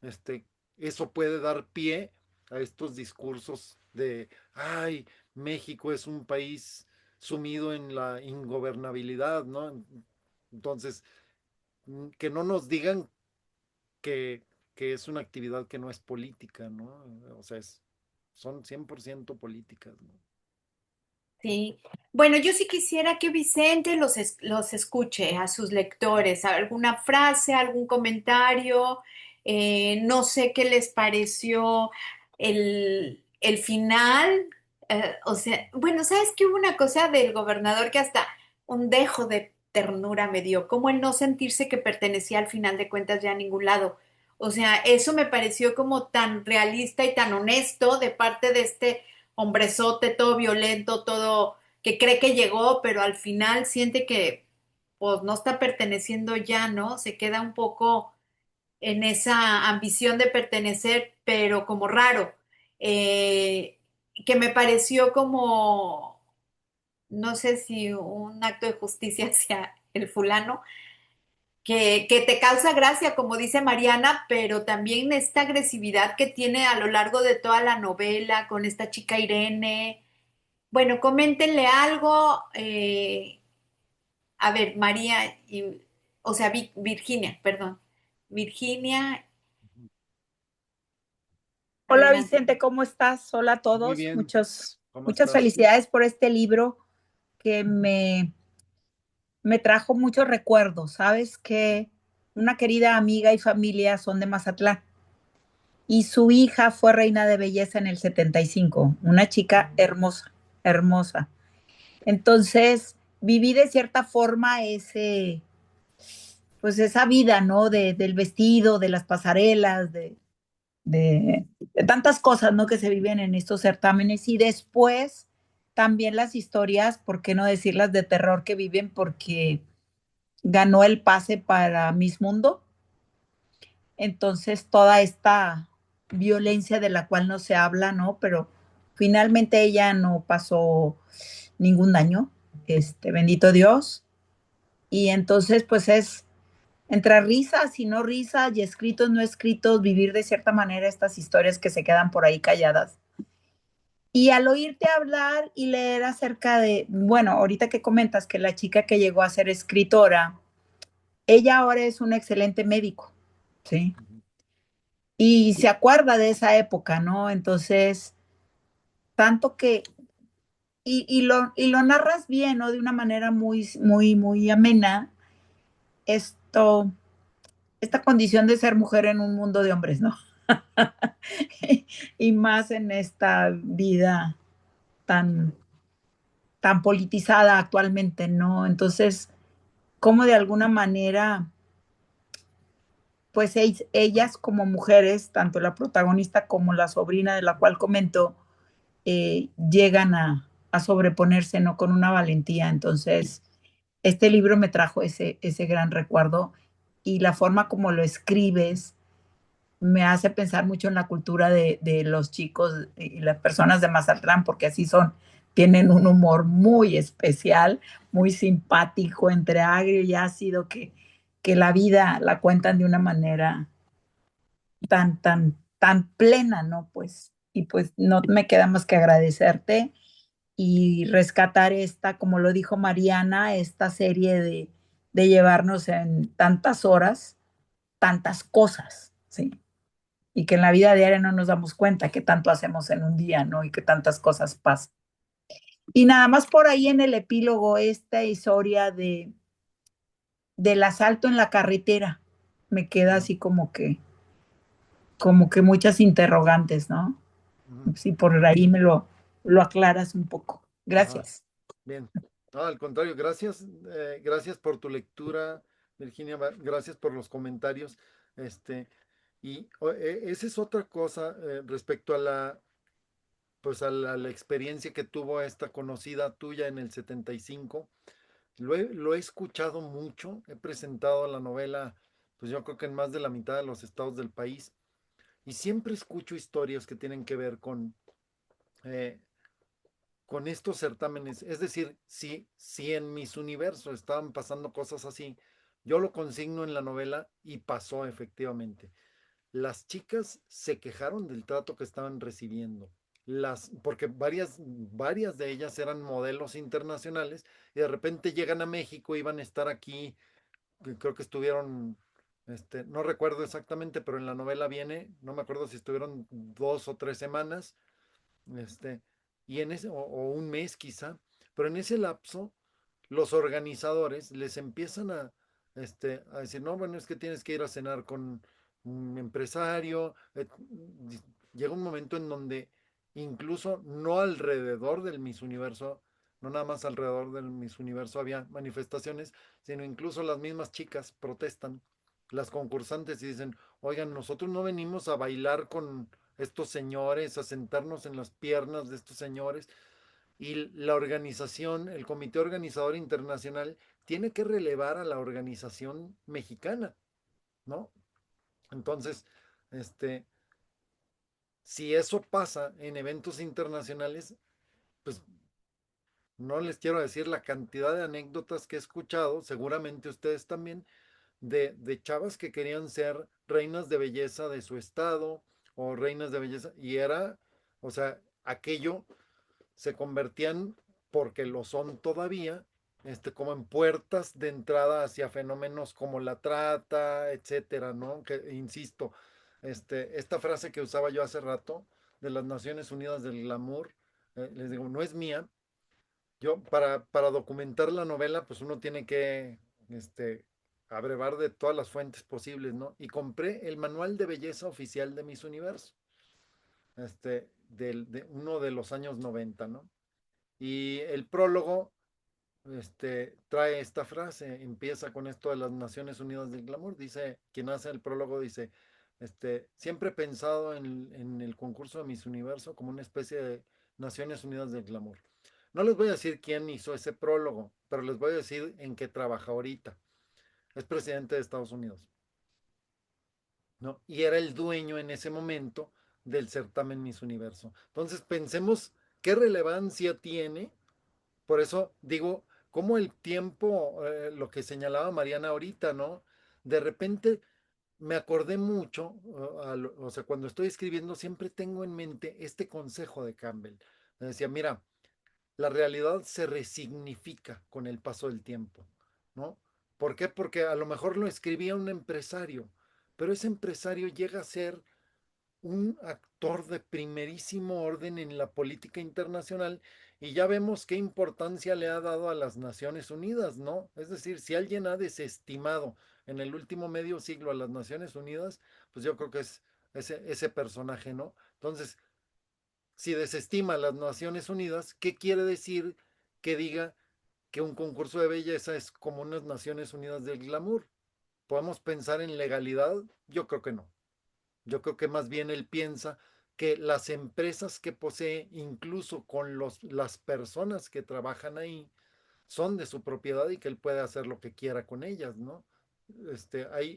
este, eso puede dar pie a estos discursos de, ay, México es un país sumido en la ingobernabilidad, ¿no? Entonces, que no nos digan que, que es una actividad que no es política, ¿no? O sea, son 100% políticas, ¿no? Sí. Bueno, yo sí quisiera que Vicente los escuche a sus lectores, alguna frase, algún comentario, no sé qué les pareció el final, o sea, bueno, ¿sabes que hubo una cosa del gobernador que hasta un dejo de ternura me dio, como el no sentirse que pertenecía al final de cuentas ya a ningún lado? O sea, eso me pareció como tan realista y tan honesto de parte de este hombrezote, todo violento, todo que cree que llegó, pero al final siente que pues no está perteneciendo ya, ¿no? Se queda un poco en esa ambición de pertenecer, pero como raro, eh, que me pareció como, no sé si un acto de justicia hacia el fulano, que te causa gracia, como dice Mariana, pero también esta agresividad que tiene a lo largo de toda la novela con esta chica Irene. Bueno, coméntenle algo. A ver, María, o sea, Virginia, perdón. Virginia, Hola adelante. Vicente, ¿cómo estás? Hola a Muy todos. bien, ¿cómo Muchas estás? felicidades por este libro que me trajo muchos recuerdos. Sabes que una querida amiga y familia son de Mazatlán y su hija fue reina de belleza en el 75, una chica hermosa, hermosa. Entonces viví de cierta forma pues esa vida, ¿no? Del vestido, de las pasarelas, de tantas cosas, ¿no? Que se viven en estos certámenes y después también las historias, ¿por qué no decirlas de terror que viven? Porque ganó el pase para Miss Mundo. Entonces toda esta violencia de la cual no se habla, ¿no? Pero finalmente ella no pasó ningún daño, bendito Dios. Y entonces pues es entre risas y no risas y escritos, no escritos, vivir de cierta manera estas historias que se quedan por ahí calladas. Y al oírte hablar y leer acerca de, bueno, ahorita que comentas que la chica que llegó a ser escritora, ella ahora es un excelente médico, ¿sí? Y se acuerda de esa época, ¿no? Entonces, tanto que, y lo narras bien, ¿no? De una manera muy, muy, muy amena. Esto, esta condición de ser mujer en un mundo de hombres, ¿no? Y más en esta vida tan, tan politizada actualmente, ¿no? Entonces, cómo de alguna manera, pues ellas como mujeres, tanto la protagonista como la sobrina de la cual comento, llegan a sobreponerse, ¿no? Con una valentía. Entonces, este libro me trajo ese gran recuerdo y la forma como lo escribes me hace pensar mucho en la cultura de los chicos y las personas de Mazatlán, porque así son, tienen un humor muy especial, muy simpático, entre agrio y ácido, que la vida la cuentan de una manera tan plena, ¿no? Pues, y pues no me queda más que agradecerte y rescatar esta, como lo dijo Mariana, esta serie de llevarnos en tantas horas, tantas cosas, ¿sí? Y que en la vida diaria no nos damos cuenta que tanto hacemos en un día, ¿no? Y que tantas cosas pasan. Y nada más por ahí en el epílogo, esta historia del asalto en la carretera, me queda Ujú, así como que muchas interrogantes, ¿no? ujú. Si por ahí lo aclaras un poco. Ajá, Gracias. bien. No, al contrario, gracias, gracias por tu lectura, Virginia, gracias por los comentarios. Este, esa es otra cosa respecto a pues a la experiencia que tuvo esta conocida tuya en el 75. Lo he escuchado mucho, he presentado la novela, pues yo creo que en más de la mitad de los estados del país, y siempre escucho historias que tienen que ver eh, con estos certámenes. Es decir, si en mis universos estaban pasando cosas así, yo lo consigno en la novela y pasó efectivamente. Las chicas se quejaron del trato que estaban recibiendo. Porque varias de ellas eran modelos internacionales y de repente llegan a México y iban a estar aquí, creo que estuvieron, no recuerdo exactamente, pero en la novela viene, no me acuerdo si estuvieron 2 o 3 semanas, este, o un mes quizá, pero en ese lapso los organizadores les empiezan a decir, no, bueno, es que tienes que ir a cenar con un empresario. Llega un momento en donde incluso no alrededor del Miss Universo, no nada más alrededor del Miss Universo había manifestaciones, sino incluso las mismas chicas protestan, las concursantes y dicen, oigan, nosotros no venimos a bailar con estos señores, a sentarnos en las piernas de estos señores, y la organización, el comité organizador internacional, tiene que relevar a la organización mexicana, ¿no? Entonces, este, si eso pasa en eventos internacionales, pues no les quiero decir la cantidad de anécdotas que he escuchado, seguramente ustedes también, de chavas que querían ser reinas de belleza de su estado o reinas de belleza, y era, o sea, aquello se convertían, porque lo son todavía, como en puertas de entrada hacia fenómenos como la trata, etcétera, ¿no? Que, insisto, esta frase que usaba yo hace rato de las Naciones Unidas del Glamour, les digo, no es mía. Yo, para documentar la novela, pues uno tiene que, abrevar de todas las fuentes posibles, ¿no? Y compré el manual de belleza oficial de Miss Universo, de uno de los años 90, ¿no? Y el prólogo, trae esta frase, empieza con esto de las Naciones Unidas del Glamour, dice, quien hace el prólogo dice, siempre he pensado en el concurso de Miss Universo como una especie de Naciones Unidas del Glamour. No les voy a decir quién hizo ese prólogo, pero les voy a decir en qué trabaja ahorita. Es presidente de Estados Unidos, ¿no? Y era el dueño en ese momento del certamen Miss Universo. Entonces pensemos qué relevancia tiene. Por eso digo, como el tiempo, lo que señalaba Mariana ahorita, ¿no? De repente me acordé mucho, o sea, cuando estoy escribiendo siempre tengo en mente este consejo de Campbell. Me decía, mira, la realidad se resignifica con el paso del tiempo, ¿no? ¿Por qué? Porque a lo mejor lo escribía un empresario, pero ese empresario llega a ser un actor de primerísimo orden en la política internacional, y ya vemos qué importancia le ha dado a las Naciones Unidas, ¿no? Es decir, si alguien ha desestimado en el último medio siglo a las Naciones Unidas, pues yo creo que es ese personaje, ¿no? Entonces, si desestima las Naciones Unidas, ¿qué quiere decir que diga que un concurso de belleza es como unas Naciones Unidas del glamour? ¿Podemos pensar en legalidad? Yo creo que no. Yo creo que más bien él piensa que las empresas que posee, incluso con las personas que trabajan ahí, son de su propiedad y que él puede hacer lo que quiera con ellas, ¿no?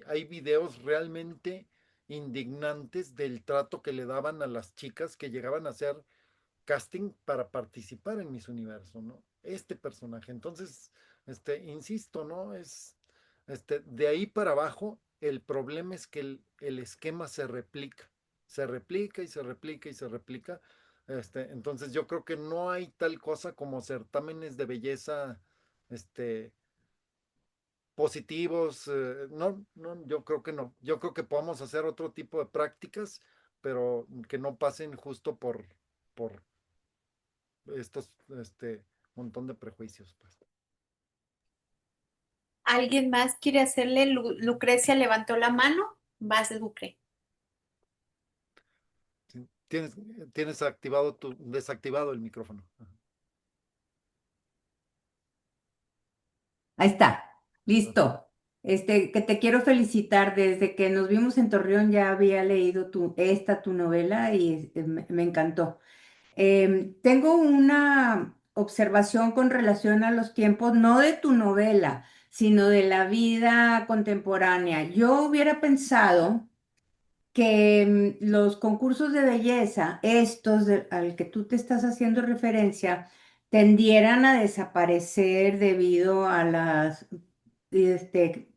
Hay videos realmente indignantes del trato que le daban a las chicas que llegaban a hacer casting para participar en Miss Universo, ¿no? Este personaje. Entonces, insisto, ¿no? De ahí para abajo, el problema es que el esquema se replica y se replica y se replica. Entonces yo creo que no hay tal cosa como certámenes de belleza, este, positivos, no, no, yo creo que no. Yo creo que podemos hacer otro tipo de prácticas, pero que no pasen justo por estos, montón de prejuicios, pues. ¿Alguien más quiere hacerle? Lucrecia levantó la mano. Vas, Lucre. Sí. Tienes activado desactivado el micrófono. Ajá. Ahí está, listo. Que te quiero felicitar. Desde que nos vimos en Torreón ya había leído tu novela y me encantó. Tengo una observación con relación a los tiempos, no de tu novela, sino de la vida contemporánea. Yo hubiera pensado que los concursos de belleza, al que tú te estás haciendo referencia, tendieran a desaparecer debido a este,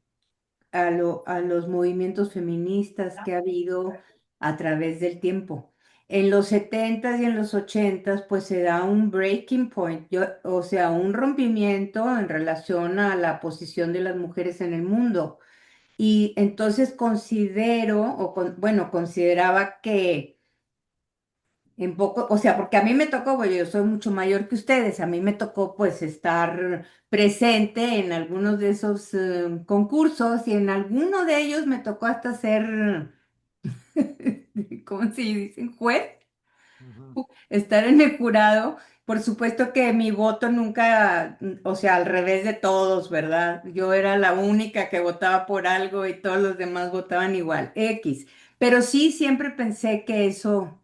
a los movimientos feministas que ha habido a través del tiempo. En los 70s y en los 80s, pues se da un breaking point, o sea, un rompimiento en relación a la posición de las mujeres en el mundo. Y entonces bueno, consideraba que en poco, o sea, porque a mí me tocó, bueno, yo soy mucho mayor que ustedes, a mí me tocó pues estar presente en algunos de esos concursos y en alguno de ellos me tocó hasta ser, ¿cómo se dicen? Juez, Ujú. estar en el jurado. Por supuesto que mi voto nunca, o sea, al revés de todos, ¿verdad? Yo era la única que votaba por algo y todos los demás votaban igual, X. Pero sí, siempre pensé que eso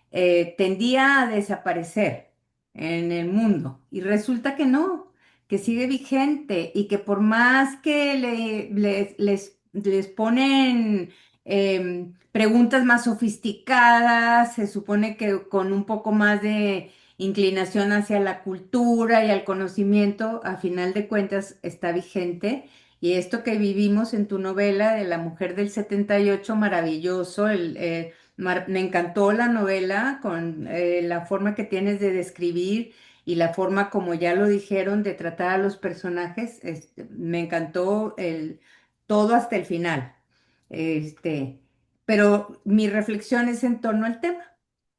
tendía a desaparecer en el mundo. Y resulta que no, que sigue vigente y que por más que les ponen preguntas más sofisticadas, se supone que con un poco más de inclinación hacia la cultura y al conocimiento, a final de cuentas está vigente. Y esto que vivimos en tu novela de la mujer del 78 maravilloso, me encantó la novela con la forma que tienes de describir y la forma como ya lo dijeron de tratar a los personajes. Me encantó todo hasta el final. Este, pero mi reflexión es en torno al tema,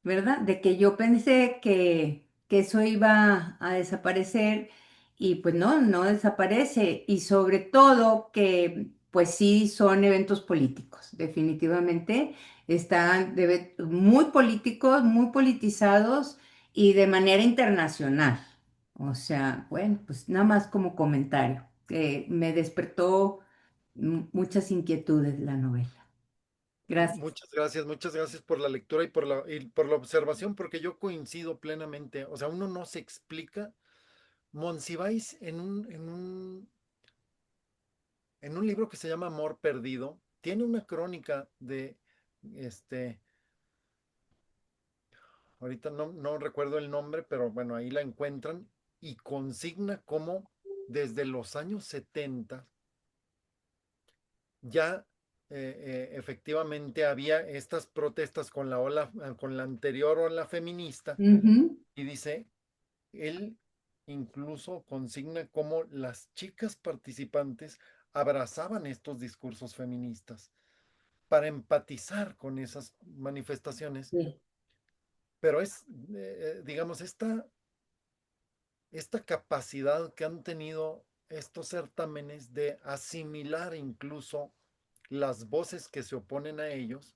¿verdad? De que yo pensé que eso iba a desaparecer y pues no, no desaparece. Y sobre todo que pues sí son eventos políticos, definitivamente están muy políticos, muy politizados y de manera internacional. O sea, bueno, pues nada más como comentario, que me despertó muchas inquietudes la novela. Gracias. Muchas gracias por la lectura y por la observación, porque yo coincido plenamente. O sea, uno no se explica. Monsiváis en un libro que se llama Amor Perdido, tiene una crónica de, este, ahorita no recuerdo el nombre, pero bueno, ahí la encuentran y consigna cómo desde los años 70 ya efectivamente había estas protestas con la anterior ola feminista, Ujú, y dice, él incluso consigna cómo las chicas participantes abrazaban estos discursos feministas para empatizar con esas manifestaciones, sí. pero digamos, esta capacidad que han tenido estos certámenes de asimilar incluso las voces que se oponen a ellos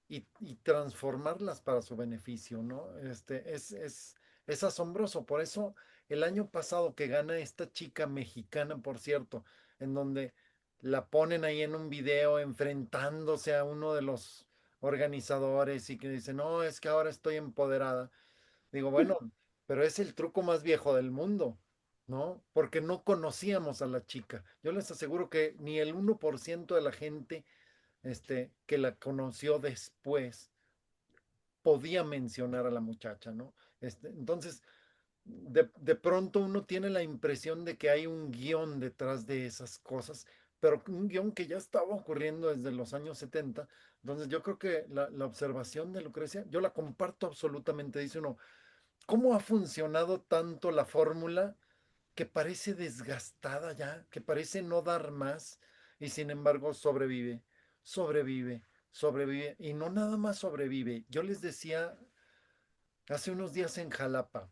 y transformarlas para su beneficio, ¿no? Es asombroso. Por eso el año pasado que gana esta chica mexicana, por cierto, en donde la ponen ahí en un video enfrentándose a uno de los organizadores y que dice, no, es que ahora estoy empoderada. Digo, bueno, pero es el truco más viejo del mundo, ¿no? Porque no conocíamos a la chica. Yo les aseguro que ni el 1% de la gente que la conoció después podía mencionar a la muchacha, ¿no? Entonces, de pronto uno tiene la impresión de que hay un guión detrás de esas cosas, pero un guión que ya estaba ocurriendo desde los años 70. Entonces, yo creo que la observación de Lucrecia, yo la comparto absolutamente. Dice uno, ¿cómo ha funcionado tanto la fórmula que parece desgastada ya, que parece no dar más y sin embargo sobrevive, sobrevive, sobrevive y no nada más sobrevive? Yo les decía hace unos días en Jalapa,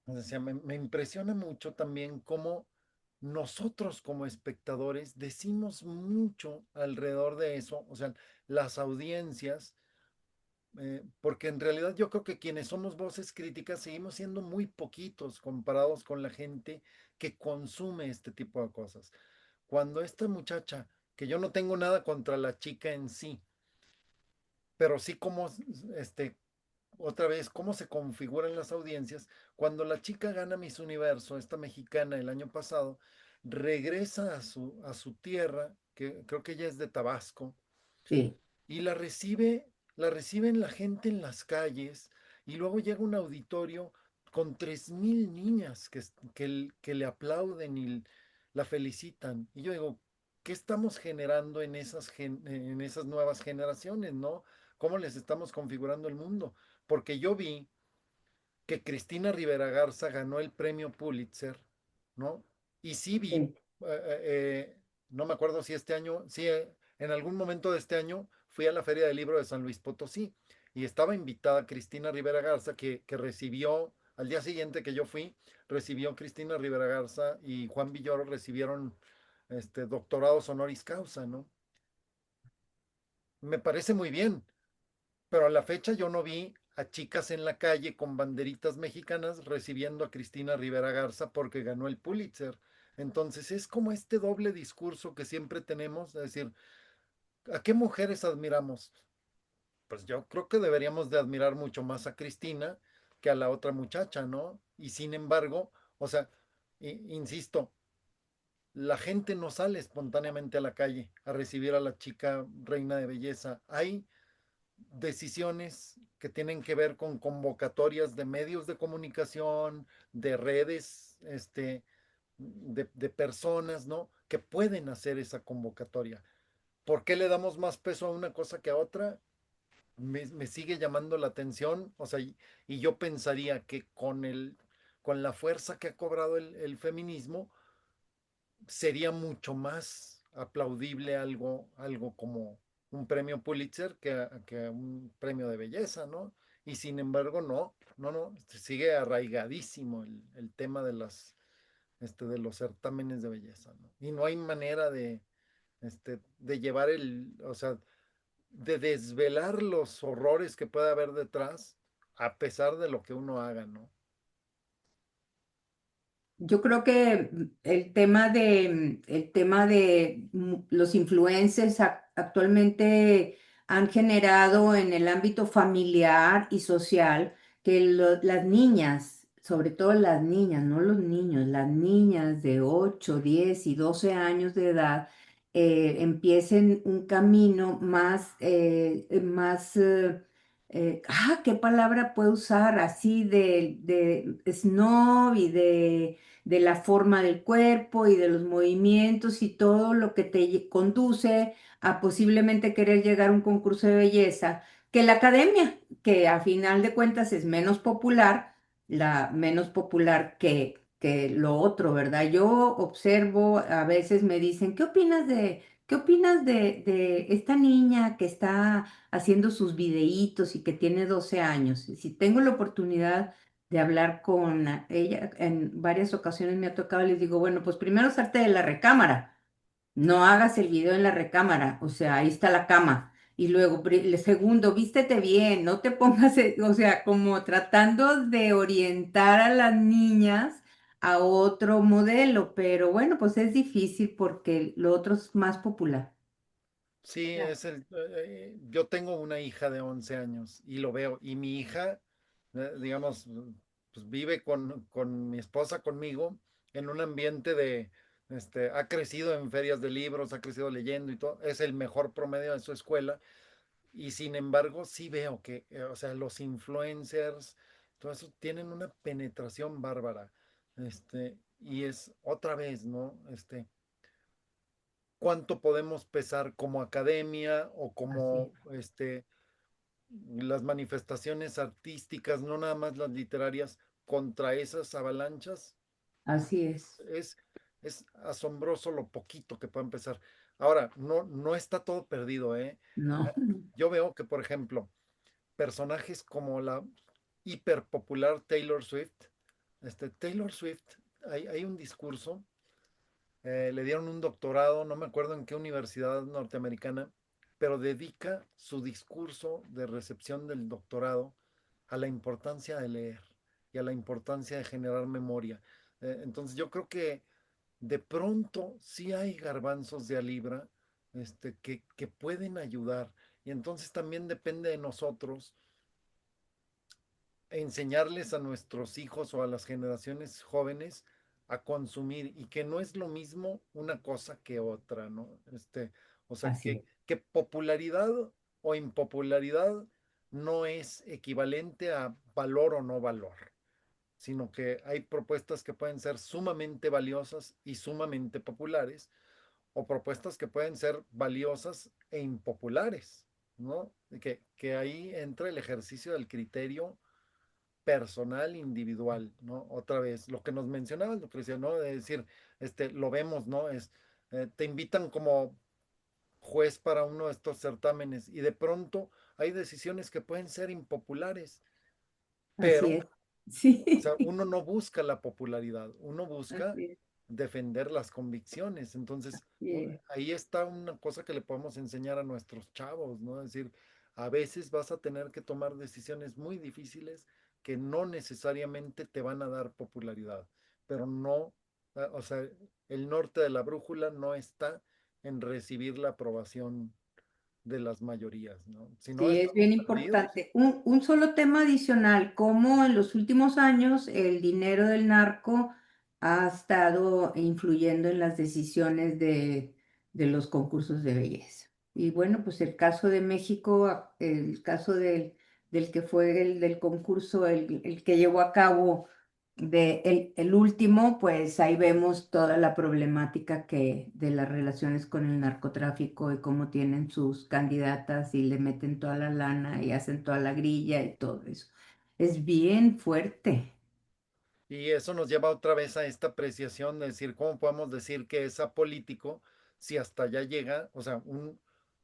les decía, me impresiona mucho también cómo nosotros como espectadores decimos mucho alrededor de eso, o sea, las audiencias, porque en realidad yo creo que quienes somos voces críticas seguimos siendo muy poquitos comparados con la gente que consume este tipo de cosas. Cuando esta muchacha, que yo no tengo nada contra la chica en sí, pero sí como, otra vez, cómo se configuran las audiencias, cuando la chica gana Miss Universo, esta mexicana el año pasado, regresa a su tierra, que creo que ella es de Tabasco, Sí, y la reciben la gente en las calles y luego llega un auditorio con 3,000 niñas que le aplauden y la felicitan. Y yo digo, ¿qué estamos generando en esas nuevas generaciones, no? ¿Cómo les estamos configurando el mundo? Porque yo vi que Cristina Rivera Garza ganó el premio Pulitzer, ¿no? Y sí vi, sí. no me acuerdo si este año, sí, en algún momento de este año fui a la Feria del Libro de San Luis Potosí y estaba invitada Cristina Rivera Garza, que recibió, al día siguiente que yo fui, recibió Cristina Rivera Garza y Juan Villoro recibieron doctorados honoris causa, ¿no? Me parece muy bien, pero a la fecha yo no vi a chicas en la calle con banderitas mexicanas recibiendo a Cristina Rivera Garza porque ganó el Pulitzer. Entonces es como este doble discurso que siempre tenemos, es decir, ¿a qué mujeres admiramos? Pues yo creo que deberíamos de admirar mucho más a Cristina que a la otra muchacha, ¿no? Y sin embargo, o sea, insisto, la gente no sale espontáneamente a la calle a recibir a la chica reina de belleza. Hay decisiones que tienen que ver con convocatorias de medios de comunicación, de redes, de personas, ¿no? Que pueden hacer esa convocatoria. ¿Por qué le damos más peso a una cosa que a otra? Me sigue llamando la atención, o sea, y yo pensaría que con la fuerza que ha cobrado el feminismo, sería mucho más aplaudible algo como un premio Pulitzer que un premio de belleza, ¿no? Y sin embargo, no, no, no, sigue arraigadísimo el tema de los certámenes de belleza, ¿no? Y no hay manera de llevar o sea, de desvelar los horrores que puede haber detrás, a pesar de lo que uno haga, ¿no? Yo creo que el tema de los influencers actualmente han generado en el ámbito familiar y social que las niñas, sobre todo las niñas, no los niños, las niñas de 8, 10 y 12 años de edad empiecen un camino ¿qué palabra puedo usar? Así de snob y de la forma del cuerpo y de los movimientos y todo lo que te conduce a posiblemente querer llegar a un concurso de belleza, que la academia, que a final de cuentas es menos popular, la menos popular que lo otro, ¿verdad? Yo observo, a veces me dicen, ¿qué opinas de esta niña que está haciendo sus videitos y que tiene 12 años? Y si tengo la oportunidad de hablar con ella. En varias ocasiones me ha tocado, les digo, bueno, pues primero salte de la recámara, no hagas el video en la recámara, o sea, ahí está la cama. Y luego, el segundo, vístete bien, no te pongas, o sea, como tratando de orientar a las niñas a otro modelo, pero bueno, pues es difícil porque lo otro es más popular. Sí, Claro. yo tengo una hija de 11 años y lo veo, y mi hija, digamos, pues vive con mi esposa, conmigo, en un ambiente ha crecido en ferias de libros, ha crecido leyendo y todo, es el mejor promedio de su escuela, y sin embargo sí veo que, o sea, los influencers, todo eso tienen una penetración bárbara, y es otra vez, ¿no? Cuánto podemos pesar como academia o Así, como las manifestaciones artísticas, no nada más las literarias, contra esas avalanchas. así es. Es, es asombroso lo poquito que puede empezar. Ahora, no está todo perdido, ¿eh? No, Yo veo que, por ejemplo, personajes como la hiperpopular Taylor Swift, Taylor Swift, hay un discurso, le dieron un doctorado, no me acuerdo en qué universidad norteamericana, pero dedica su discurso de recepción del doctorado a la importancia de leer y a la importancia de generar memoria. Entonces yo creo que de pronto sí hay garbanzos de a libra, que pueden ayudar. Y entonces también depende de nosotros enseñarles a nuestros hijos o a las generaciones jóvenes a consumir, y que no es lo mismo una cosa que otra, ¿no? O sea, así es. que popularidad o impopularidad no es equivalente a valor o no valor, sino que hay propuestas que pueden ser sumamente valiosas y sumamente populares, o propuestas que pueden ser valiosas e impopulares, ¿no? Que ahí entra el ejercicio del criterio personal, individual, ¿no? Otra vez, lo que nos mencionabas, Lucrecia, ¿no? De decir, lo vemos, ¿no? Te invitan como juez para uno de estos certámenes, y de pronto hay decisiones que pueden ser impopulares, Así pero, es. o sea, Sí, uno no busca la popularidad, uno busca así es. defender las convicciones. Entonces, Así es. ahí está una cosa que le podemos enseñar a nuestros chavos, ¿no? Es decir, a veces vas a tener que tomar decisiones muy difíciles que no necesariamente te van a dar popularidad, pero no, o sea, el norte de la brújula no está en recibir la aprobación de las mayorías, ¿no? Si no, Sí, es bien estamos perdidos. importante. Un solo tema adicional, como en los últimos años el dinero del narco ha estado influyendo en las decisiones de los concursos de belleza. Y bueno, pues el caso de México, el caso del que fue el del concurso, el que llevó a cabo el último, pues ahí vemos toda la problemática de las relaciones con el narcotráfico y cómo tienen sus candidatas y le meten toda la lana y hacen toda la grilla y todo eso. Es bien fuerte. Y eso nos lleva otra vez a esta apreciación de decir, ¿cómo podemos decir que es apolítico si hasta allá llega, o sea,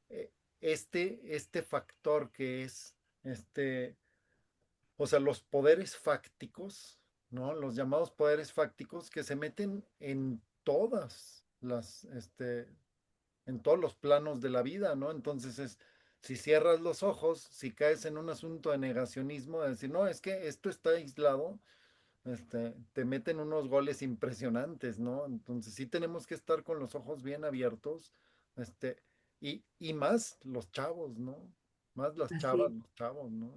eh, este factor que es, o sea, los poderes fácticos, ¿no? Los llamados poderes fácticos que se meten en en todos los planos de la vida, ¿no? Entonces si cierras los ojos, si caes en un asunto de negacionismo, de decir, no, es que esto está aislado, te meten unos goles impresionantes, ¿no? Entonces sí tenemos que estar con los ojos bien abiertos, y más los chavos, ¿no? Más las chavas, Así. los chavos, ¿no?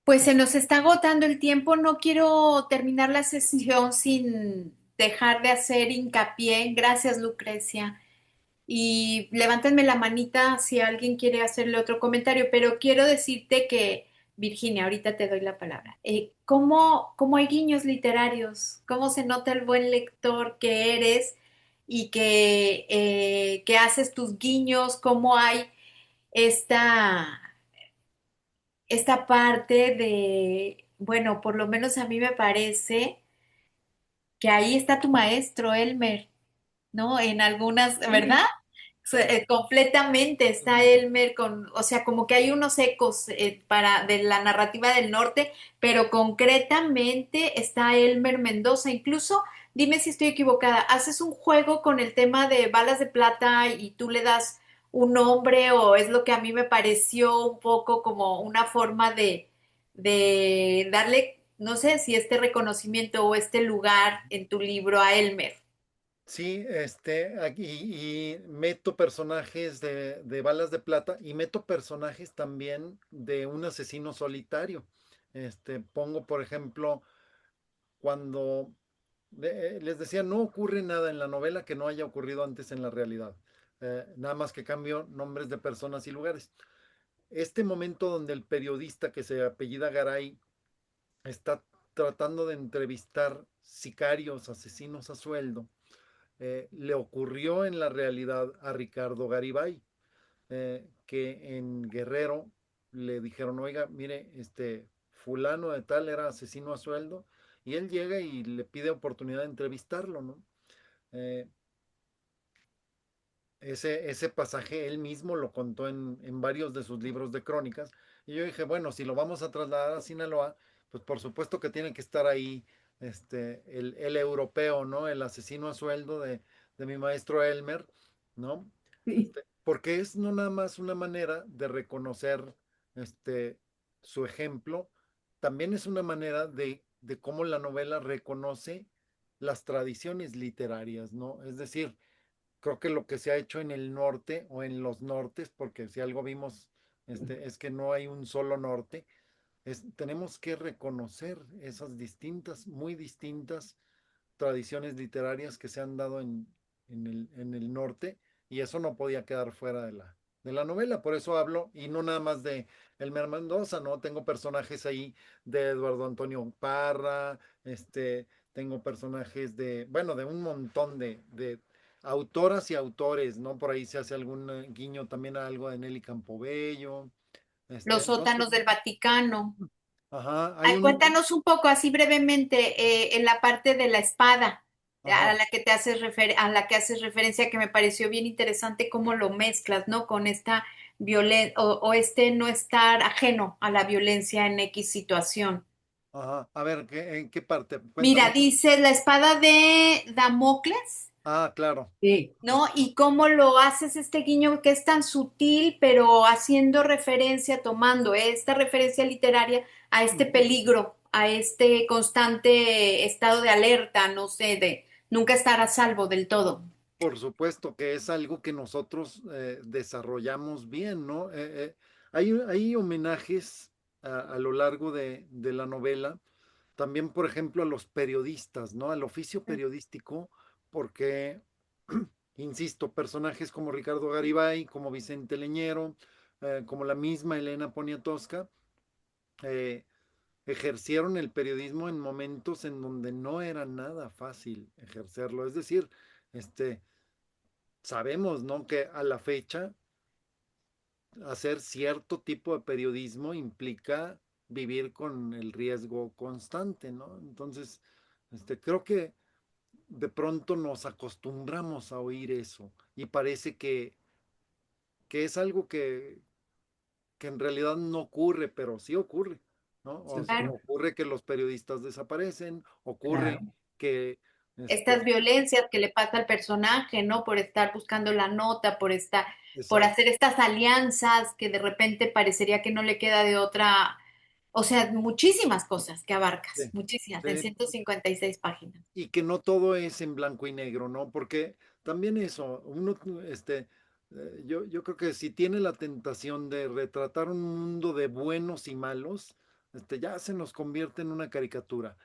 Pues se nos está agotando el tiempo. No quiero terminar la sesión sin dejar de hacer hincapié. Gracias, Lucrecia. Y levántenme la manita si alguien quiere hacerle otro comentario, pero quiero decirte que, Virginia, ahorita te doy la palabra. ¿Cómo hay guiños literarios? ¿Cómo se nota el buen lector que eres y que haces tus guiños? ¿Cómo hay esta, esta parte de, bueno, por lo menos a mí me parece que ahí está tu maestro, Elmer, ¿no? En algunas, ¿verdad? Sí, Completamente está Elmer con, o sea, como que hay unos ecos de la narrativa del norte, pero concretamente está Elmer Mendoza. Incluso, dime si estoy equivocada, haces un juego con el tema de balas de plata y tú le das un nombre o es lo que a mí me pareció un poco como una forma de darle, no sé si este reconocimiento o este lugar en tu libro a Elmer. Sí, aquí y meto personajes de balas de plata y meto personajes también de un asesino solitario. Pongo, por ejemplo, cuando les decía, no ocurre nada en la novela que no haya ocurrido antes en la realidad. Nada más que cambio nombres de personas y lugares. Este momento donde el periodista que se apellida Garay está tratando de entrevistar sicarios, asesinos a sueldo, le ocurrió en la realidad a Ricardo Garibay, que en Guerrero le dijeron, oiga, mire, fulano de tal era asesino a sueldo, y él llega y le pide oportunidad de entrevistarlo, ¿no? Eh, ese pasaje él mismo lo contó en varios de sus libros de crónicas, y yo dije, bueno, si lo vamos a trasladar a Sinaloa, pues por supuesto que tiene que estar ahí el europeo, ¿no? El asesino a sueldo de mi maestro Elmer, ¿no? Sí. Porque es no nada más una manera de reconocer este, su ejemplo, también es una manera de cómo la novela reconoce las tradiciones literarias, ¿no? Es decir, creo que lo que se ha hecho en el norte o en los nortes, porque si algo vimos es que no hay un solo norte, tenemos que reconocer esas distintas, muy distintas tradiciones literarias que se han dado en el norte, y eso no podía quedar fuera de la novela. Por eso hablo, y no nada más de Elmer Mendoza, ¿no? Tengo personajes ahí de Eduardo Antonio Parra, tengo personajes bueno, de un montón de autoras y autores, ¿no? Por ahí se hace algún guiño también a algo de Nelly Campobello. Los Entonces, sótanos del Vaticano. ajá, hay Ay, un, cuéntanos un poco, así brevemente, en la parte de la espada, a ajá. la que te haces a la que haces referencia, que me pareció bien interesante cómo lo mezclas, ¿no? Con esta violencia o este no estar ajeno a la violencia en X situación. Ajá, a ver, ¿en qué parte? Mira, Cuéntame. dice la espada de Damocles, Ah, claro. Sí. ¿no? Y cómo lo haces este guiño que es tan sutil, pero haciendo referencia, tomando esta referencia literaria a este peligro, a este constante estado de alerta, no sé, de nunca estar a salvo del todo. Por supuesto que es algo que nosotros desarrollamos bien, ¿no? Hay homenajes a lo largo de la novela, también, por ejemplo, a los periodistas, ¿no? Al oficio periodístico, porque, insisto, personajes como Ricardo Garibay, como Vicente Leñero, como la misma Elena Poniatowska, eh, ejercieron el periodismo en momentos en donde no era nada fácil ejercerlo. Es decir, sabemos, ¿no? Que a la fecha hacer cierto tipo de periodismo implica vivir con el riesgo constante, ¿no? Entonces, creo que de pronto nos acostumbramos a oír eso y parece que es algo que en realidad no ocurre, pero sí ocurre, ¿no? Sí, Claro. Ocurre que los periodistas desaparecen, ocurre claro. que, Estas violencias que le pasa al personaje, ¿no? Por estar buscando la nota, por exacto, hacer estas alianzas que de repente parecería que no le queda de otra, o sea, muchísimas cosas que abarcas, sí, muchísimas, en sí, 156 páginas. y que no todo es en blanco y negro, ¿no? Porque también eso, yo creo que si tiene la tentación de retratar un mundo de buenos y malos, ya se nos convierte en una caricatura.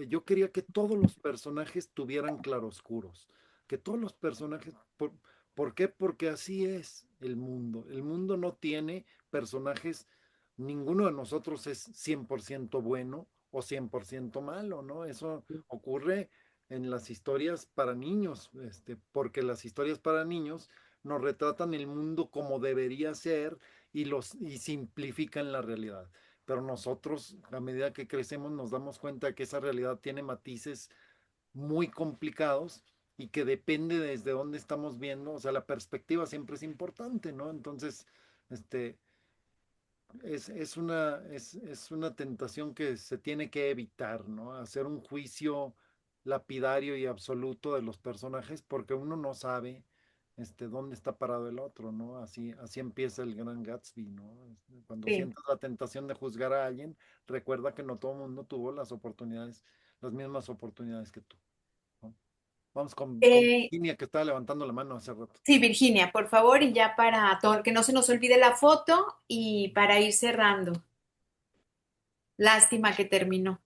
Yo quería que todos los personajes tuvieran claroscuros, que todos los personajes, ¿por qué? Porque así es el mundo. El mundo no tiene personajes, ninguno de nosotros es 100% bueno o 100% malo, ¿no? Eso ocurre en las historias para niños, porque las historias para niños nos retratan el mundo como debería ser y simplifican la realidad. Pero nosotros, a medida que crecemos, nos damos cuenta que esa realidad tiene matices muy complicados y que depende desde dónde estamos viendo, o sea, la perspectiva siempre es importante, ¿no? Entonces, este, es una tentación que se tiene que evitar, ¿no? Hacer un juicio lapidario y absoluto de los personajes porque uno no sabe dónde está parado el otro, ¿no? Así empieza el Gran Gatsby, ¿no? Cuando Sí. sientas la tentación de juzgar a alguien, recuerda que no todo el mundo tuvo las mismas oportunidades que tú, ¿no? Vamos con Eh, Virginia, que estaba levantando la mano hace rato. sí, Virginia, por favor, y ya para todo, que no se nos olvide la foto y para ir cerrando. Lástima que terminó.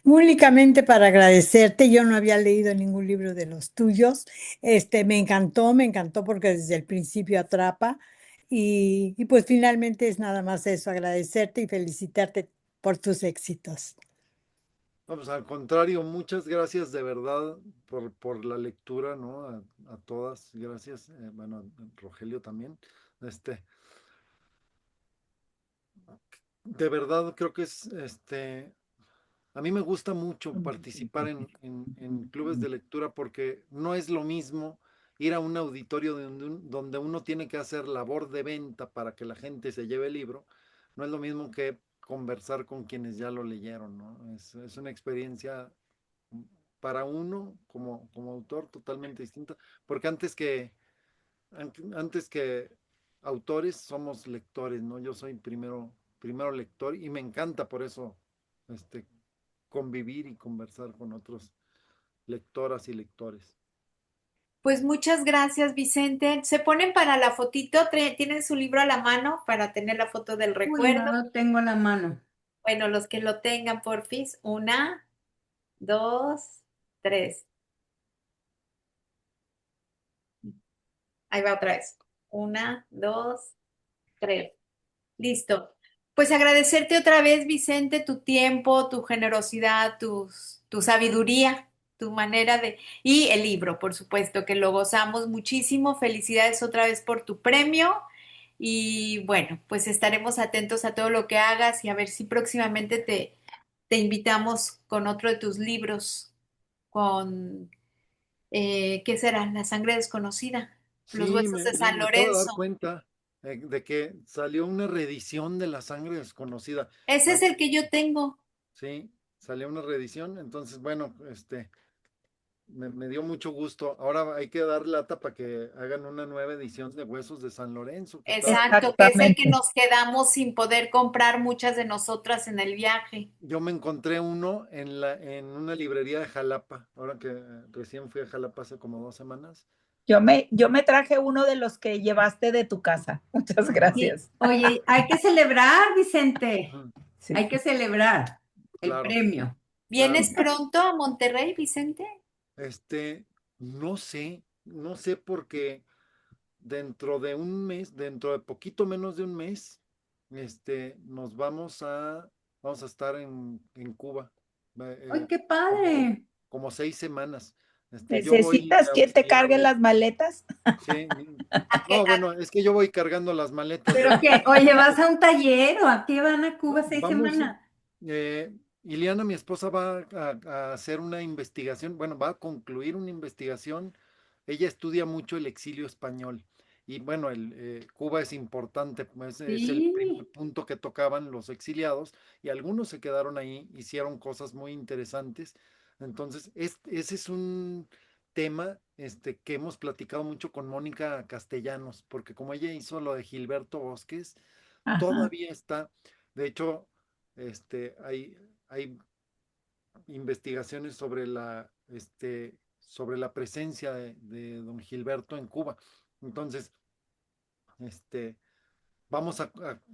Únicamente para agradecerte, yo no había leído ningún libro de los tuyos. Me encantó porque desde el principio atrapa y pues finalmente es nada más eso, agradecerte y felicitarte por tus éxitos. Vamos, al contrario, muchas gracias de verdad por la lectura, ¿no? A todas, gracias. Bueno, a Rogelio también. Este, de verdad creo que a mí me gusta mucho participar en clubes de lectura porque no es lo mismo ir a un auditorio donde uno tiene que hacer labor de venta para que la gente se lleve el libro, no es lo mismo que conversar con quienes ya lo leyeron, ¿no? Es una experiencia para uno como autor totalmente distinta, porque antes que autores somos lectores, ¿no? Yo soy primero lector y me encanta por eso convivir y conversar con otros lectoras y lectores. Pues muchas gracias, Vicente. ¿Se ponen para la fotito? ¿Tienen su libro a la mano para tener la foto del Uy, no recuerdo? lo tengo en la mano. Bueno, los que lo tengan, porfis. Una, dos, tres. Ahí va otra vez. Una, dos, tres. Listo. Pues agradecerte otra vez, Vicente, tu tiempo, tu generosidad, tu sabiduría, tu manera de... Y el libro, por supuesto, que lo gozamos muchísimo. Felicidades otra vez por tu premio. Y bueno, pues estaremos atentos a todo lo que hagas y a ver si próximamente te invitamos con otro de tus libros, con, ¿qué será? La sangre desconocida, los Sí, huesos me, de me- San me acabo de dar Lorenzo. cuenta de que salió una reedición de La Sangre Desconocida. Ese Ah, es el que yo tengo. sí, salió una reedición, entonces, bueno, me dio mucho gusto. Ahora hay que dar lata para que hagan una nueva edición de Huesos de San Lorenzo, que está. Exacto, que es el que Exactamente. nos quedamos sin poder comprar muchas de nosotras en el viaje. Yo me encontré uno en una librería de Jalapa, ahora que recién fui a Jalapa hace como 2 semanas. Yo me traje uno de los que llevaste de tu casa. Muchas Sí, gracias. oye, hay que celebrar, Vicente. Ujú. Sí. Hay que celebrar el Claro, premio. claro. ¿Vienes pronto a Monterrey, Vicente? Este, no sé porque dentro de poquito menos de un mes, vamos a estar en Cuba, ¡Ay, qué como, padre! como 6 semanas. Yo voy ¿Necesitas de quien te auxiliar cargue de, las maletas? sí, ¿A qué- no, a- bueno, es que yo voy cargando las maletas, ¿Pero qué? Oye, ¿vas a un taller o a qué van a Cuba seis vamos, semanas? eh, Ileana, mi esposa, va a hacer una investigación, bueno, va a concluir una investigación. Ella estudia mucho el exilio español y bueno, Cuba es importante, pues, es el primer Sí. punto que tocaban los exiliados y algunos se quedaron ahí, hicieron cosas muy interesantes. Entonces, ese es un tema que hemos platicado mucho con Mónica Castellanos, porque como ella hizo lo de Gilberto Bosques, Ajá. todavía está, de hecho, hay investigaciones sobre la presencia de don Gilberto en Cuba. Entonces, este,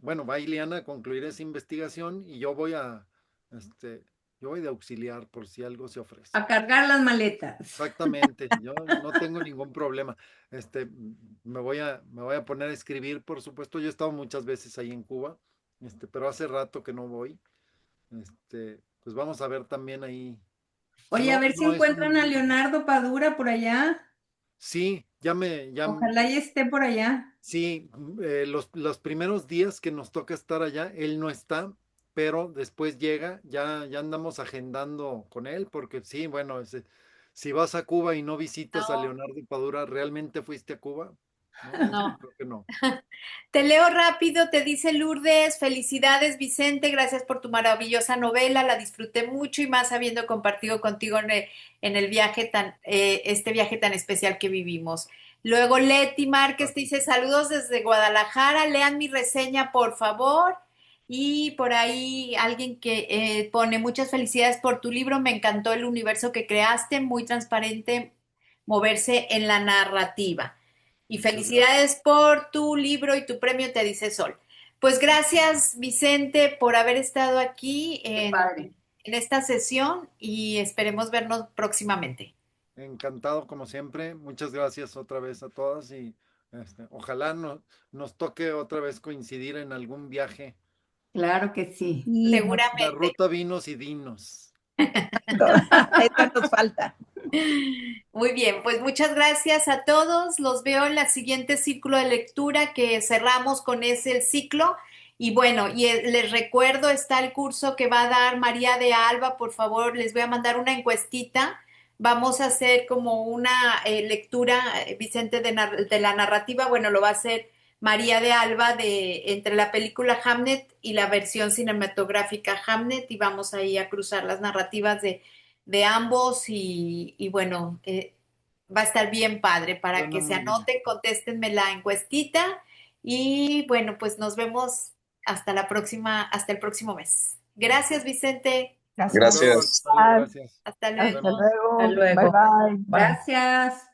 bueno, va Ileana a concluir esa investigación y yo voy de auxiliar por si algo se ofrece. A cargar las maletas. Exactamente, yo no tengo ningún problema. Me voy a poner a escribir, por supuesto. Yo he estado muchas veces ahí en Cuba, pero hace rato que no voy. Pues vamos a ver también ahí. Oye, a No, ver si no es encuentran a un. Leonardo Padura por allá. Sí, Ojalá y esté por allá. sí, los primeros días que nos toca estar allá, él no está, pero después llega, ya andamos agendando con él, porque sí, bueno, si vas a Cuba y no visitas a No, Leonardo Padura, ¿realmente fuiste a Cuba? No, no. creo que no. Te leo rápido, te dice Lourdes, felicidades Vicente, gracias por tu maravillosa novela, la disfruté mucho y más habiendo compartido contigo en el viaje este viaje tan especial que vivimos. Luego Leti Márquez te dice saludos desde Guadalajara, lean mi reseña por favor. Y por ahí alguien que pone muchas felicidades por tu libro, me encantó el universo que creaste, muy transparente, moverse en la narrativa. Y Muchas gracias. felicidades por tu libro y tu premio, te dice Sol. Pues gracias, Vicente, por haber estado aquí Qué padre. en esta sesión y esperemos vernos próximamente. Encantado como siempre. Muchas gracias otra vez a todas y ojalá nos toque otra vez coincidir en algún viaje. Claro que sí. Y La Seguramente. ruta vinos y dinos. eso nos falta. Muy bien, pues muchas gracias a todos. Los veo en la siguiente círculo de lectura que cerramos con ese el ciclo. Y bueno, les recuerdo, está el curso que va a dar María de Alba. Por favor, les voy a mandar una encuestita. Vamos a hacer como una lectura, Vicente, de la narrativa. Bueno, lo va a hacer María de Alba entre la película Hamnet y la versión cinematográfica Hamnet. Y vamos ahí a cruzar las narrativas de ambos y bueno, va a estar bien padre para Suena que se muy bien. anoten, contéstenme la encuestita y bueno, pues nos vemos hasta la próxima, hasta el próximo mes. Gracias, Vicente. Gracias. Hasta luego, Gracias. Antonio, gracias. Hasta Nos Hasta luego. vemos. Hasta luego. Bye luego. bye. Bye. Gracias.